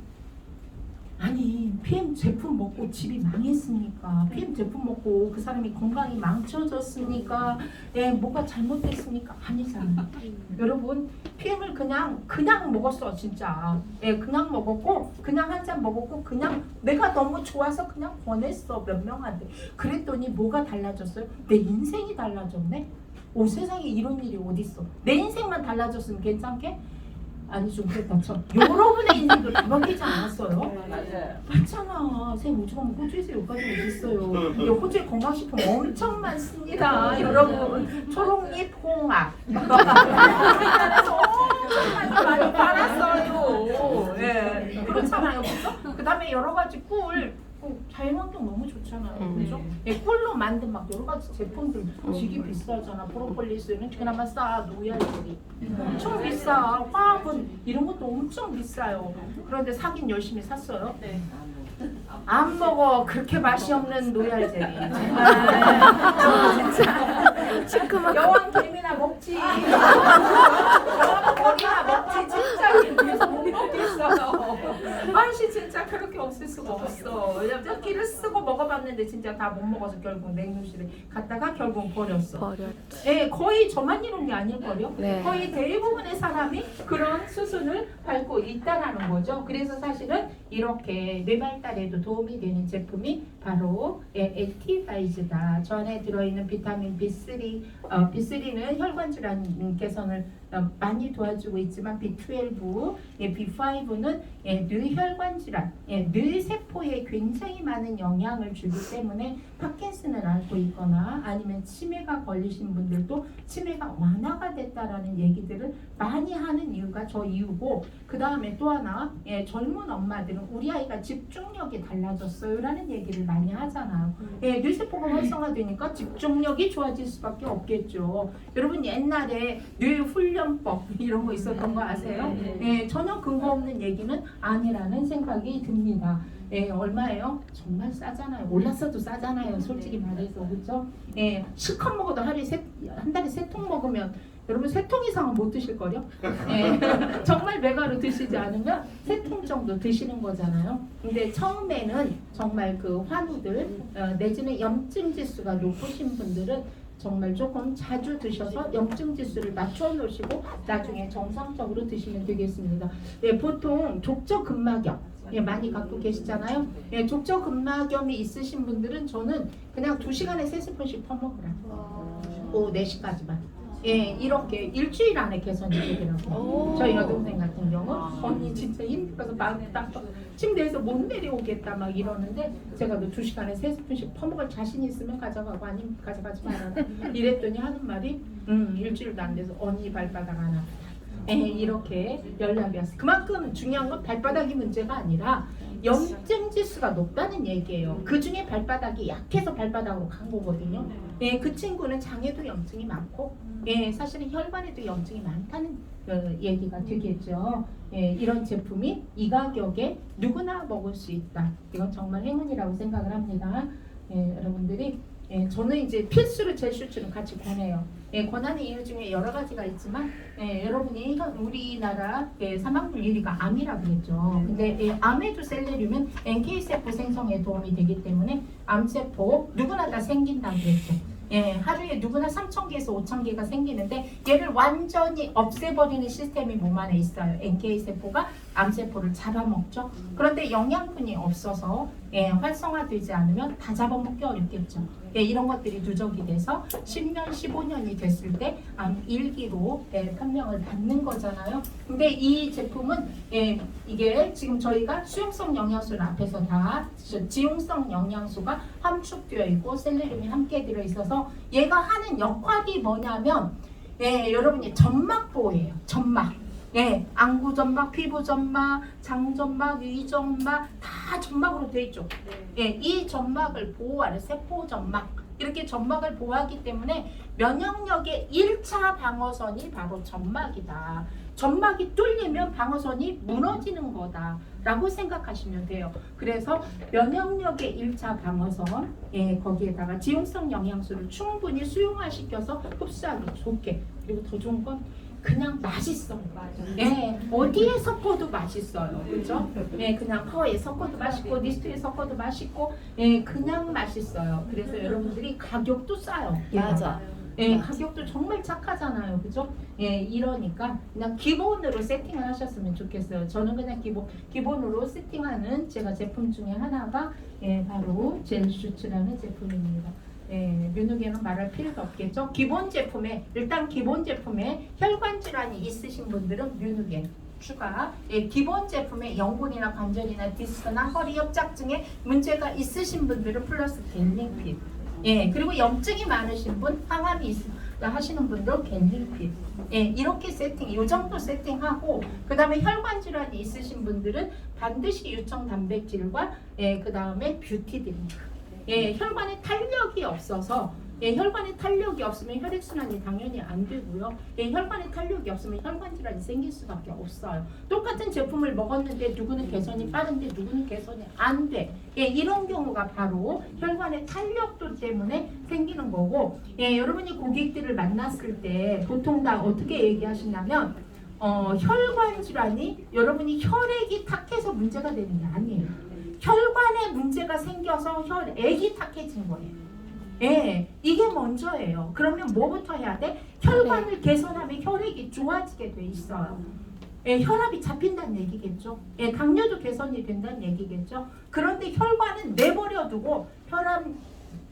아니 PM 제품 먹고 집이 망했으니까 PM 제품 먹고 그 사람이 건강이 망쳐졌으니까 뭐가 잘못됐으니까 아니잖아요. 여러분 PM을 그냥 먹었어 진짜. 그냥 먹었고 그냥 한 잔 먹었고 그냥 내가 너무 좋아서 그냥 보냈어 몇 명한테. 그랬더니 뭐가 달라졌어요? 내 인생이 달라졌네. 세상에 이런 일이 어딨어. 내 인생만 달라졌으면 괜찮게? 아니 좀 그랬다 쳐. 여러분의 인생도 다 바뀌지 않았어요? 맞잖아. 새 오죽하면 호주에서 여기까지 오셨어요. 호주에 건강식품 엄청 많습니다. 여러분 초록잎 홍합 우리나라에서 엄청 많이 팔았어요. 그렇잖아요, 그렇죠? 그 다음에 여러 가지 꿀. 자연환경 너무 좋잖아요, 그죠? 꿀로 만든 막 여러 가지 제품들 되게 비싸잖아. 프로폴리스는 그나마 싸. 노약들이 엄청 비싸. 화합은 이런 것도 엄청 비싸요. 그런데 사긴 열심히 샀어요. 안 먹어. 그렇게 맛이 없는 노약제리. 정말 진짜 여왕 개미나 먹지. 여왕 거리나 먹지. 진짜 그래서 못 먹겠어요. 맛이 진짜 그렇게 없을 수가 없어. 왜냐면 끼를 쓰고 먹어봤는데 진짜 다 못 먹어서 결국 냉동실에 갔다가 결국 버렸어. 예, 거의 저만 이런 게 아닐걸요? 네. 거의 대부분의 사람이 그런 수순을 밟고 있다라는 거죠. 그래서 사실은 이렇게 뇌 발달에도 도움이 되는 제품이 바로 액티바이즈다. 저 안에 들어있는 비타민 B3, B3는 혈관 질환 개선을 많이 도와주고 있지만 B12, B5는 뇌혈관 질환, 뇌세포에 굉장히 많은 영향을 주기 때문에 파킨슨을 앓고 있거나 아니면 치매가 걸리신 분들도 치매가 완화가 됐다라는 얘기들을 많이 하는 이유가 저 이유고, 그 다음에 또 하나 젊은 엄마들은 우리 아이가 집중력이 달라졌어요 라는 얘기를 많이 하잖아요. 뇌세포가 활성화되니까 집중력이 좋아질 수밖에 없겠죠. 여러분 옛날에 뇌훈련법 이런 거 있었던 거 아세요? 전혀 근거 없는 얘기는 아니라는 생각이 듭니다. 얼마예요? 정말 싸잖아요. 올랐어도 싸잖아요. 솔직히 말해서. 그렇죠? 실컷 먹어도 한 달에 3통 먹으면 여러분 3통 이상은 못 드실걸요? 정말 메가로 드시지 않으면 3통 정도 드시는 거잖아요. 근데 처음에는 정말 그 환우들 내지는 염증 지수가 높으신 분들은 정말 조금 자주 드셔서 염증 지수를 낮춰 놓으시고 나중에 정상적으로 드시면 되겠습니다. 보통 족저근막염 많이 갖고 계시잖아요. 족저근막염이 있으신 분들은 저는 그냥 2시간에 3스푼씩 퍼먹으라. 오후 4시까지만. 이렇게 일주일 안에 개선이 되더라고요. 저희 여동생 같은 경우 언니 진짜 힘들어서 막 침대에서 못 내려오겠다 막 이러는데 제가 너 2시간에 3스푼씩 퍼먹을 자신 있으면 가져가고 아니면 가져가지 말아라 이랬더니 하는 말이 일주일도 안 돼서 언니 발바닥 하나 이렇게 연락이 왔어요. 그만큼 중요한 건 발바닥이 문제가 아니라 염증 지수가 높다는 얘기예요. 그 중에 발바닥이 약해서 발바닥으로 간 거거든요. 그 친구는 장에도 염증이 많고 사실은 혈관에도 염증이 많다는 얘기가 되겠죠. 이런 제품이 이 가격에 누구나 먹을 수 있다. 이건 정말 행운이라고 생각을 합니다. 여러분들이 저는 이제 필수로 젤슈츠는 같이 권해요. 권하는 이유 중에 여러 가지가 있지만 여러분이 우리나라 사망률 1위가 암이라고 그랬죠. 근데 암에도 셀레늄은 NK세포 생성에 도움이 되기 때문에 암세포 누구나 다 생긴다고 그랬죠. 하루에 누구나 3,000개에서 5,000개가 생기는데 얘를 완전히 없애버리는 시스템이 몸 안에 있어요. NK세포가 암세포를 잡아먹죠. 그런데 영양분이 없어서 활성화되지 않으면 다 잡아먹기 어렵겠죠. 이런 것들이 누적이 돼서 10년, 15년이 됐을 때 암 1기로 판명을 받는 거잖아요. 근데 이 제품은 이게 지금 저희가 수용성 영양소를 앞에서 다 지용성 영양소가 함축되어 있고 셀레늄이 함께 들어있어서 얘가 하는 역할이 뭐냐면 여러분이 점막 보호예요. 점막. 안구점막, 피부점막, 장점막, 위점막 다 점막으로 되어 있죠. 이 점막을 보호하는 세포점막 이렇게 점막을 보호하기 때문에 면역력의 1차 방어선이 바로 점막이다. 점막이 뚫리면 방어선이 무너지는 거다 라고 생각하시면 돼요. 그래서 면역력의 1차 방어선 거기에다가 지용성 영양소를 충분히 수용화시켜서 흡수하기 좋게, 그리고 더 좋은 건 그냥 맛있어. 어디에 섞어도 맛있어요. 그죠? 그냥 파워에 섞어도 맛있고 니스트에 섞어도 맛있고 그냥 맛있어요. 그래서 여러분들이 가격도 싸요. 맞아. 가격도 정말 착하잖아요. 그죠? 이러니까 그냥 기본으로 세팅을 하셨으면 좋겠어요. 저는 그냥 기본으로 세팅하는 제가 제품 중에 하나가 바로 젤슈츠라는 제품입니다. 뮤누겐은 말할 필요가 없겠죠. 일단 기본 제품에 혈관 질환이 있으신 분들은 뮤누겐 추가, 기본 제품에 영분이나 관절이나 디스크나 허리 협착증에 문제가 있으신 분들은 플러스 갤링필, 그리고 염증이 많으신 분, 항암이 하시는 분들 갤링필, 이렇게 세팅, 이 정도 세팅하고 그 다음에 혈관 질환이 있으신 분들은 반드시 유청 단백질과 그 다음에 뷰티 드링크. 혈관에 탄력이 없어서 예, 혈관에 탄력이 없으면 혈액순환이 당연히 안 되고요. 예, 혈관에 탄력이 없으면 혈관 질환이 생길 수밖에 없어요. 똑같은 제품을 먹었는데 누구는 개선이 빠른데 누구는 개선이 안 돼. 예, 이런 경우가 바로 혈관의 탄력도 때문에 생기는 거고, 예, 여러분이 고객들을 만났을 때 보통 다 어떻게 얘기하시냐면 혈관 질환이 여러분이 혈액이 탁해서 문제가 되는 게 아니에요. 혈관에 문제가 생겨서 혈액이 탁해진 거예요. 예, 이게 먼저예요. 그러면 뭐부터 해야 돼? 혈관을 개선하면 혈액이 좋아지게 돼 있어요. 예, 혈압이 잡힌다는 얘기겠죠. 예, 당뇨도 개선이 된다는 얘기겠죠. 그런데 혈관은 내버려두고 혈압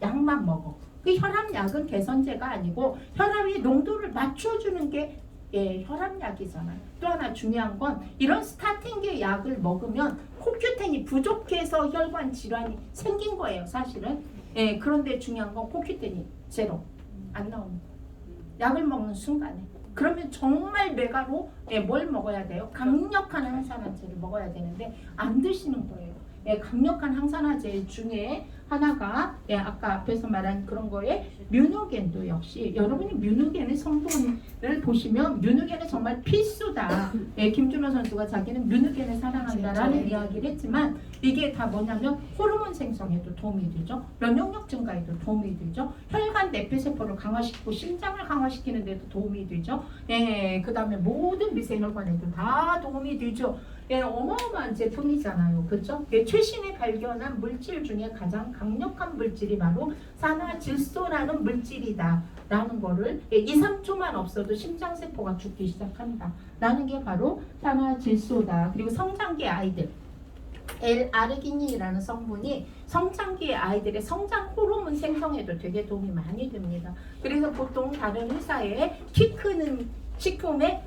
약만 먹어. 그 혈압약은 개선제가 아니고 혈압의 농도를 맞춰주는 게 예, 혈압약이잖아요. 또 하나 중요한 건 이런 스타틴계 약을 먹으면 코큐텐이 부족해서 혈관 질환이 생긴 거예요, 사실은. 예, 그런데 중요한 건 코큐텐이 제로 안 나옵니다. 약을 먹는 순간에. 그러면 정말 메가로 예, 뭘 먹어야 돼요? 강력한 항산화제를 먹어야 되는데 안 드시는 거예요. 예, 강력한 항산화제 중에 하나가 예, 아까 앞에서 말한 그런 거에 뮤노겐도 역시 여러분이 뮤노겐의 성분을 보시면 뮤노겐은 정말 필수다. 예, 김준호 선수가 자기는 뮤노겐을 사랑한다라는 이야기를 했지만 이게 다 뭐냐면 호르몬 생성에도 도움이 되죠. 면역력 증가에도 도움이 되죠. 혈관 내폐세포를 강화시키고 심장을 강화시키는 데도 도움이 되죠. 예, 그 다음에 모든 미세혈관에도 다 도움이 되죠. 예, 어마어마한 제품이잖아요. 그렇죠? 예, 최신에 발견한 물질 중에 가장 강력한 물질이 바로 산화질소라는 물질이다 라는 거를 예, 2, 3초만 없어도 심장세포가 죽기 시작한다 라는 게 바로 산화질소다. 그리고 성장기 아이들 L-아르기닌이라는 성분이 성장기 아이들의 성장 호르몬 생성에도 되게 도움이 많이 됩니다. 그래서 보통 다른 회사에 키 크는 식품에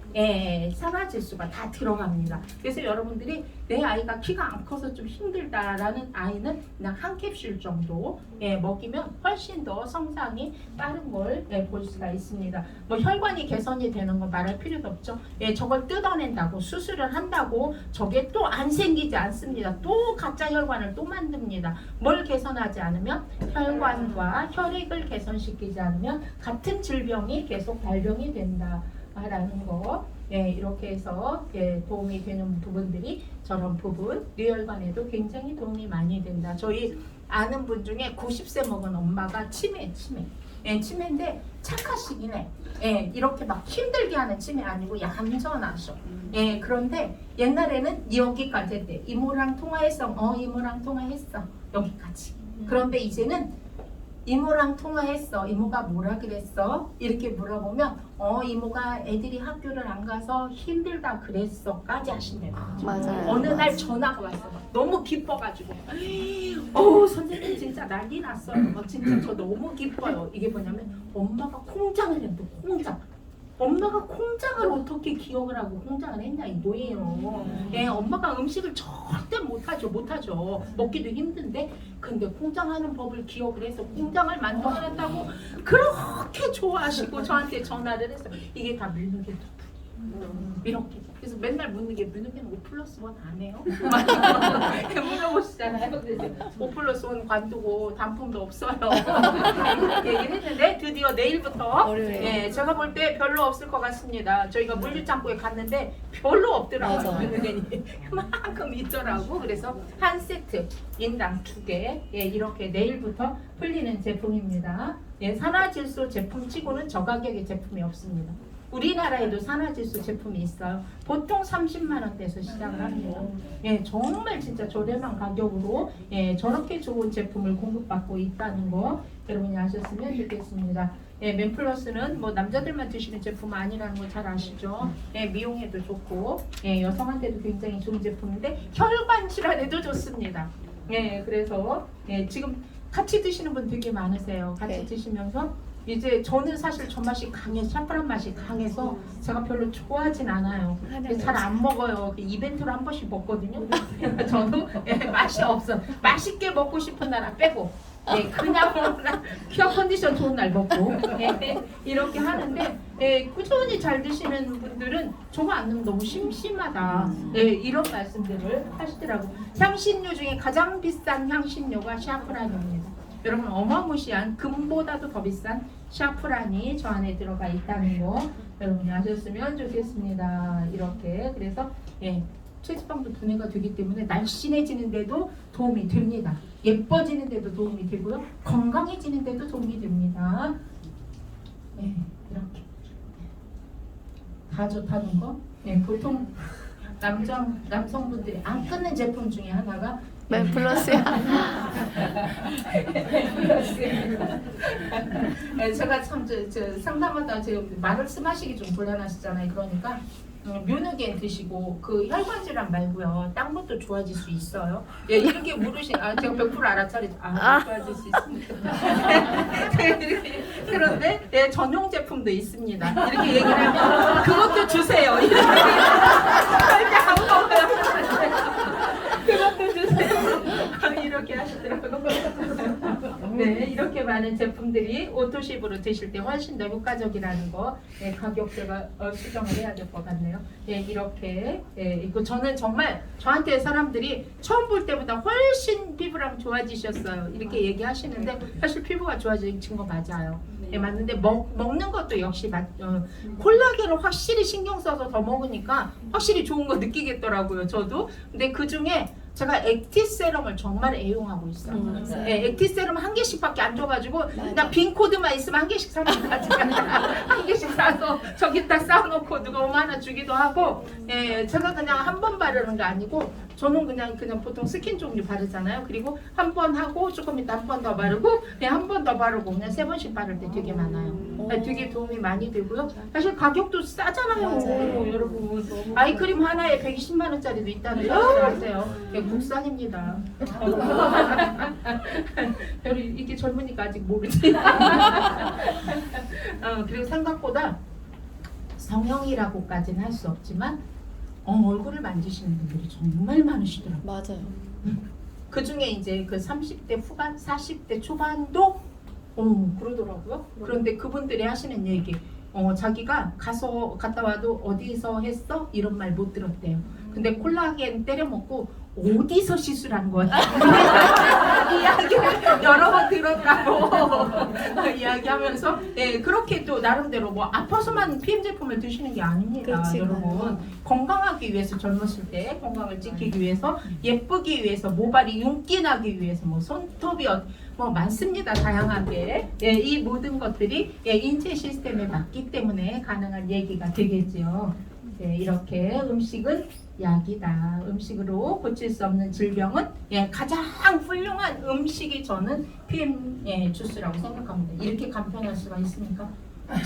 산화질소가 다 들어갑니다. 그래서 여러분들이 내 아이가 키가 안 커서 좀 힘들다라는 아이는 그냥 한 캡슐 정도 먹이면 훨씬 더 성장이 빠른 걸 볼 수가 있습니다. 뭐 혈관이 개선이 되는 거 말할 필요도 없죠. 저걸 뜯어낸다고 수술을 한다고 저게 또 안 생기지 않습니다. 또 가짜 혈관을 또 만듭니다. 뭘 개선하지 않으면 혈관과 혈액을 개선시키지 않으면 같은 질병이 계속 발병이 된다. 라는 거 이렇게 해서 도움이 되는 부분들이 저런 부분 뇌혈관에도 굉장히 도움이 많이 된다. 저희 아는 분 중에 90세 먹은 엄마가 치매인데 착하시기네. 이렇게 막 힘들게 하는 치매 아니고 얌전하셔. 그런데 옛날에는 여기까지 했대. 이모랑 통화했어. 이모랑 통화했어. 여기까지. 그런데 이제는 이모랑 통화했어. 이모가 뭐라 그랬어? 이렇게 물어보면 이모가 애들이 학교를 안 가서 힘들다 그랬어까지 하신대요. 맞아요. 어느 날 전화가 왔어. 너무 기뻐가지고 선생님 진짜 난리 났어요. 진짜 저 너무 기뻐요. 이게 뭐냐면 엄마가 콩장을 했는데 콩장. 엄마가 콩장을 어떻게 기억을 하고 콩장을 했냐 이거예요. 엄마가 음식을 절대 못하죠. 먹기도 힘든데 근데 콩장하는 법을 기억을 해서 콩장을 만들어냈다고 그렇게 좋아하시고 저한테 전화를 했어요. 이게 다 뮤노겐 이렇게. 그래서 맨날 묻는 게 뮤노겐 5+1 안 해요? 물어보시잖아요. 그래서 5+1 관두고 단품도 없어요. 얘기를 했는데 드디어 내일부터 제가 볼 때 별로 없을 것 같습니다. 저희가 물류창고에 갔는데 별로 없더라고요. 뮤노겐이 그만큼 있더라고. 그래서 한 세트 인당 2개 이렇게 내일부터 풀리는 제품입니다. 산화질소 제품 치고는 저가격의 제품이 없습니다. 우리나라에도 산화질소 제품이 있어요. 보통 30만 원대에서 시작을 합니다. 정말 진짜 저렴한 가격으로 저렇게 좋은 제품을 공급받고 있다는 거 여러분이 아셨으면 좋겠습니다. 맨플러스는 뭐 남자들만 드시는 제품 아니라는 거 잘 아시죠? 미용에도 좋고 여성한테도 굉장히 좋은 제품인데 혈관 질환에도 좋습니다. 그래서 지금 같이 드시는 분 되게 많으세요. 같이 드시면서 이제 저는 사실 저 맛이 샤프란 맛이 강해서 제가 별로 좋아하진 않아요. 잘 안 먹어요. 이벤트로 한 번씩 먹거든요. 저도 맛이 없어. 맛있게 먹고 싶은 날 빼고 그냥 혀 컨디션 좋은 날 먹고 이렇게 하는데 꾸준히 잘 드시는 분들은 저거 안 넣으면 너무 심심하다 이런 말씀들을 하시더라고요. 향신료 중에 가장 비싼 향신료가 샤프란입니다. 여러분 어마무시한 금보다도 더 비싼 샤프란이 저 안에 들어가 있다는 거 여러분이 아셨으면 좋겠습니다. 이렇게 그래서 체지방도 분해가 되기 때문에 날씬해지는데도 도움이 됩니다. 예뻐지는데도 도움이 되고요. 건강해지는데도 도움이 됩니다. 이렇게 다 좋다는 거. 보통 남성분들이 안 끊는 제품 중에 하나가 맨플러스야. 제가 참 상담하다 제가 말씀하시기 좀 곤란하시잖아요. 그러니까 뮤누겐 드시고 그 혈관 질환 말고요. 딴 것도 좋아질 수 있어요. 이렇게 제가 100% 알아차리죠. 좋아질 수 있습니다. 그런데 전용 제품도 있습니다. 이렇게 얘기를 하면 그것도 주세요. 이렇게 한 번만 그것도 주세요. 이렇게 하시더라고요. 네, 이렇게 많은 제품들이 오토십으로 드실 때 훨씬 더 효과적이라는 거, 가격 제가 수정을 해야 될 것 같네요. 이렇게 이거 저는 정말 저한테 사람들이 처음 볼 때보다 훨씬 피부랑 좋아지셨어요. 이렇게 얘기하시는데 사실 피부가 좋아진 거 맞아요. 맞는데 먹는 것도 역시 콜라겐을 확실히 신경 써서 더 먹으니까 확실히 좋은 거 느끼겠더라고요. 저도. 근데 그 중에 제가 액티 세럼을 정말 애용하고 있어요. 액티 세럼 한 개씩밖에 안 줘가지고 그냥 빈 코드만 있으면 한 개씩 사면 한 개씩 사서 저기다 쌓아놓고 누가 5만 원 주기도 하고 제가 그냥 한 번 바르는 게 아니고 저는 그냥 보통 스킨 종류 바르잖아요. 그리고 한 번 하고 조금 이따 한 번 더 바르고 그냥 한 번 더 바르고 그냥 3번씩 바를 때 되게 많아요. 되게 도움이 많이 되고요. 사실 가격도 싸잖아요. 여러분 아이크림 하나에 120만 원짜리도 있다는 사실 아세요? 국산입니다. 이게 젊으니까 아직 모르지. 그리고 생각보다 성형이라고까지는 할 수 없지만 얼굴을 만지시는 분들이 정말 많으시더라고요. 맞아요. 그 중에 이제 그 30대 후반, 40대 초반도 그러더라고요. 그런데 그분들이 하시는 얘기, 자기가 갔다 와도 어디서 했어? 이런 말 못 들었대요. 근데 콜라겐 때려 먹고 어디서 시술한 거야? 이야기를 여러 번 들었다고 이야기하면서 그렇게 또 나름대로 뭐 아파서만 PM 제품을 드시는 게 아닙니다. 그렇지, 여러분 건강하기 위해서 젊었을 때 건강을 지키기 위해서 예쁘기 위해서 모발이 윤기 나기 위해서 뭐 손톱이 뭐 많습니다. 다양하게 이 모든 것들이 인체 시스템에 맞기 때문에 가능한 얘기가 되겠죠. 이렇게 음식은 약이다. 음식으로 고칠 수 없는 질병은 가장 훌륭한 음식이 저는 PM 주스라고 생각합니다. 이렇게 간편할 수가 있습니까?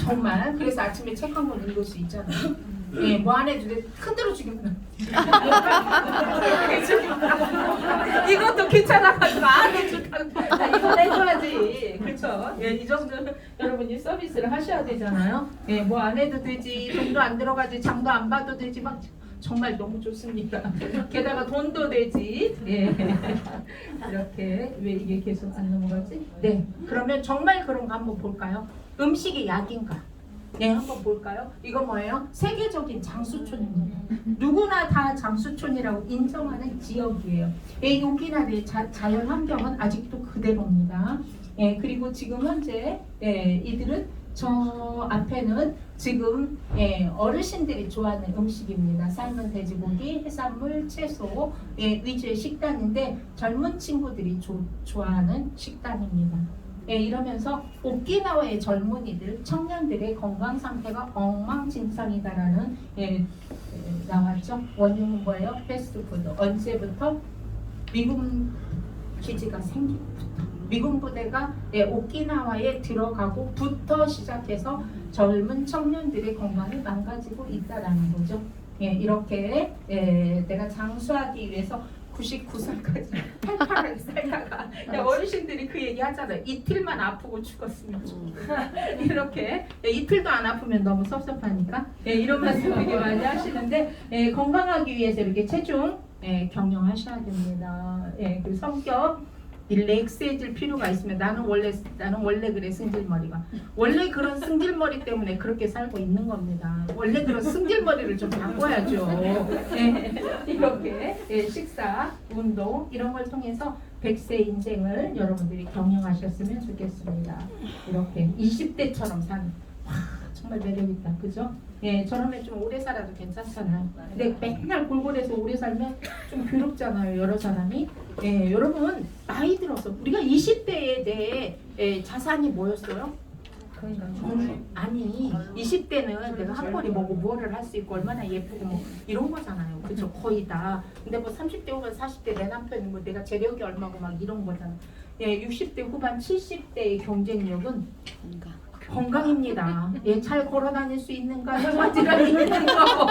정말. 그래서 아침에 책 한 권 읽을 수 있잖아요. 뭐 안 해도 돼. 흔들어 주겠구나. 이것도 귀찮아가지고 안 해준다고. 이거 해줘야지. 그렇죠? 이 정도 여러분이 서비스를 하셔야 되잖아요. 뭐 안 해도 되지. 돈도 안 들어가지. 장도 안 봐도 되지. 막 정말 너무 좋습니다. 게다가 돈도 되지. 이렇게 왜 이게 계속 안 넘어가지? 그러면 정말 그런 거 한번 볼까요? 음식이 약인가? 한번 볼까요? 이거 뭐예요? 세계적인 장수촌입니다. 누구나 다 장수촌이라고 인정하는 지역이에요. 여기나 자연 환경은 아직도 그대로입니다. 그리고 지금 현재 이들은 저 앞에는 지금 어르신들이 좋아하는 음식입니다. 삶은 돼지고기, 해산물, 채소 위주의 식단인데 젊은 친구들이 좋아하는 식단입니다. 이러면서 오키나와의 젊은이들, 청년들의 건강 상태가 엉망진창이다라는 나왔죠. 원흉은 뭐예요? 패스트푸드. 언제부터? 미군 기지가 생기부터. 미군 부대가 오키나와에 들어가고부터 시작해서 젊은 청년들의 건강이 망가지고 있다라는 거죠. 이렇게 내가 장수하기 위해서 99살까지 팔팔하게 살다가 어르신들이 그 얘기 하잖아요. 이틀만 아프고 죽었으면 좋겠다. 이렇게 이틀도 안 아프면 너무 섭섭하니까 이런 말씀 되게 많이 하시는데 건강하기 위해서 이렇게 체중 경영하셔야 됩니다. 그 성격 릴렉스해질 필요가 있으면 나는 원래 그래 승질머리가 원래 그런 승질머리 때문에 그렇게 살고 있는 겁니다. 원래 그런 승질머리를 좀 바꿔야죠. 이렇게 식사, 운동 이런 걸 통해서 100세 인생을 여러분들이 경영하셨으면 좋겠습니다. 이렇게 20대처럼 사는 정말 매력있다. 그죠? 예, 저러면 좀 오래 살아도 괜찮잖아요. 근데 맨날 골골해서 오래 살면 좀 괴롭잖아요. 여러 사람이. 예, 여러분 나이 들어서 우리가 20대에 내 자산이 뭐였어요? 아니 20대는 내가 한 번에 뭐고 뭐를 할 수 있고 얼마나 예쁘고 뭐 이런 거잖아요. 그죠? 거의 다. 근데 뭐 30대 후반 40대 내 남편이 뭐 내가 재력이 얼마고 막 이런 거잖아. 예, 60대 후반 70대의 경쟁력은 건강입니다. 예, 잘 걸어 다닐 수 있는가, 혈관질환이 있는가,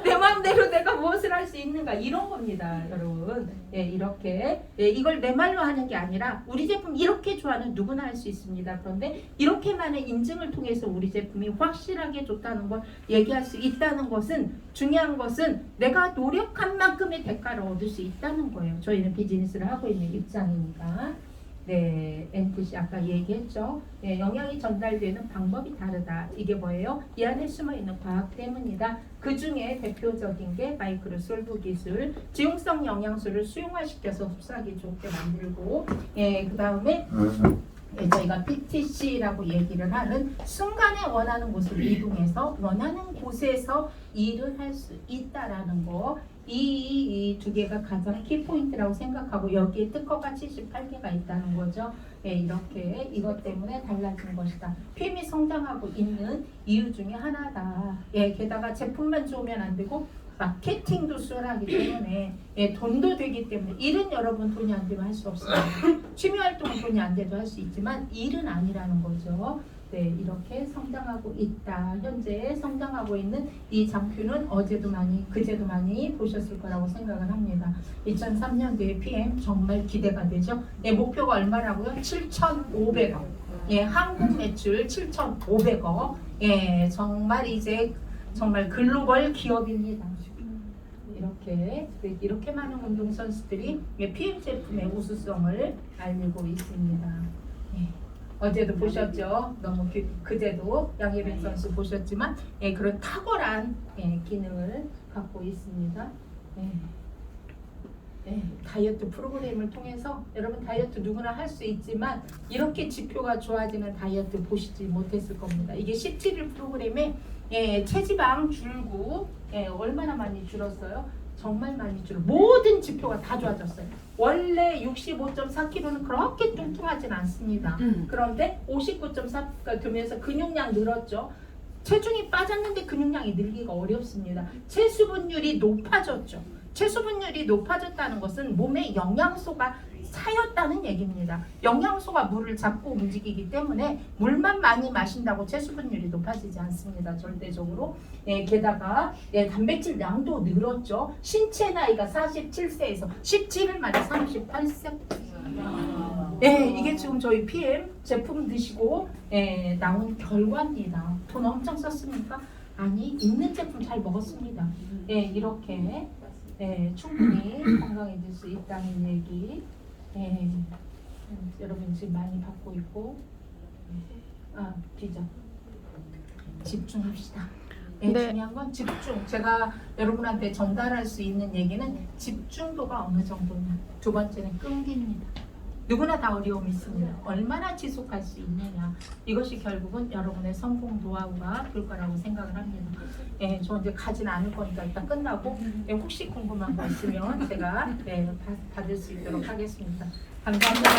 내 마음대로 내가 무엇을 할 수 있는가 이런 겁니다, 여러분. 예, 이렇게 이걸 내 말로 하는 게 아니라 우리 제품 이렇게 좋아하는 누구나 할 수 있습니다. 그런데 이렇게만의 인증을 통해서 우리 제품이 확실하게 좋다는 걸 얘기할 수 있다는 것은 중요한 것은 내가 노력한 만큼의 대가를 얻을 수 있다는 거예요. 저희는 비즈니스를 하고 있는 입장이니까. 네, NTC 아까 얘기했죠. 네, 영양이 전달되는 방법이 다르다. 이게 뭐예요? 이 안에 숨어있는 과학 때문이다. 그 중에 대표적인 게 마이크로솔브 기술, 지용성 영양소를 수용화시켜서 흡수하기 좋게 만들고, 그 다음에 저희가 PTC라고 얘기를 하는 순간에 원하는 곳으로 이동해서 원하는 곳에서 일을 할 수 있다라는 거. 이 두 개가 가장 키포인트라고 생각하고 여기에 특허가 78개가 있다는 거죠. 예, 이렇게 이것 때문에 달라진 것이다. PM이 성장하고 있는 이유 중에 하나다. 예, 게다가 제품만 좋으면 안 되고 마케팅도 수월하기 때문에 돈도 되기 때문에 일은 여러분 돈이 안 되면 할 수 없습니다. 취미 활동은 돈이 안 돼도 할 수 있지만 일은 아니라는 거죠. 네, 이렇게 성장하고 있다. 현재 성장하고 있는 이 장표는 어제도 많이, 그제도 많이 보셨을 거라고 생각을 합니다. 2003년도에 PM 정말 기대가 되죠. 목표가 얼마라고요? 7,500억. 한국 매출 7,500억. 정말 이제 정말 글로벌 기업입니다. 이렇게 많은 운동선수들이 PM 제품의 우수성을 알리고 있습니다. 어제도 보셨죠? 너무 그제도 양예백 선수 보셨지만 그런 탁월한 기능을 갖고 있습니다. 다이어트 프로그램을 통해서 여러분 다이어트 누구나 할 수 있지만 이렇게 지표가 좋아지는 다이어트 보시지 못했을 겁니다. 이게 17일 프로그램에 체지방 줄고 얼마나 많이 줄었어요? 정말 많이 줄어. 모든 지표가 다 좋아졌어요. 원래 65.4kg는 그렇게 뚱뚱하진 않습니다. 그런데 59.4가 되면서 근육량 늘었죠. 체중이 빠졌는데 근육량이 늘기가 어렵습니다. 체수분율이 높아졌죠. 체수분율이 높아졌다는 것은 몸에 영양소가 차였다는 얘기입니다. 영양소가 물을 잡고 움직이기 때문에 물만 많이 마신다고 체수분율이 높아지지 않습니다. 절대적으로. 게다가 단백질 양도 늘었죠. 신체 나이가 47세에서 17일 만에 38세. 이게 지금 저희 PM 제품 드시고 나온 결과입니다. 돈 엄청 썼습니까? 아니, 있는 제품 잘 먹었습니다. 이렇게 충분히 건강해질 수 있다는 얘기. 여러분 지금 많이 받고 있고 비전 집중합시다. 중요한 건 집중. 제가 여러분한테 전달할 수 있는 얘기는 집중도가 어느 정도냐. 두 번째는 끈기입니다. 누구나 다 어려움이 있습니다. 얼마나 지속할 수 있느냐. 이것이 결국은 여러분의 성공 노하우가 될 거라고 생각을 합니다. 저 이제 가진 않을 거니까 일단 끝나고 혹시 궁금한 거 있으면 제가 받을 수 있도록 하겠습니다. 감사합니다.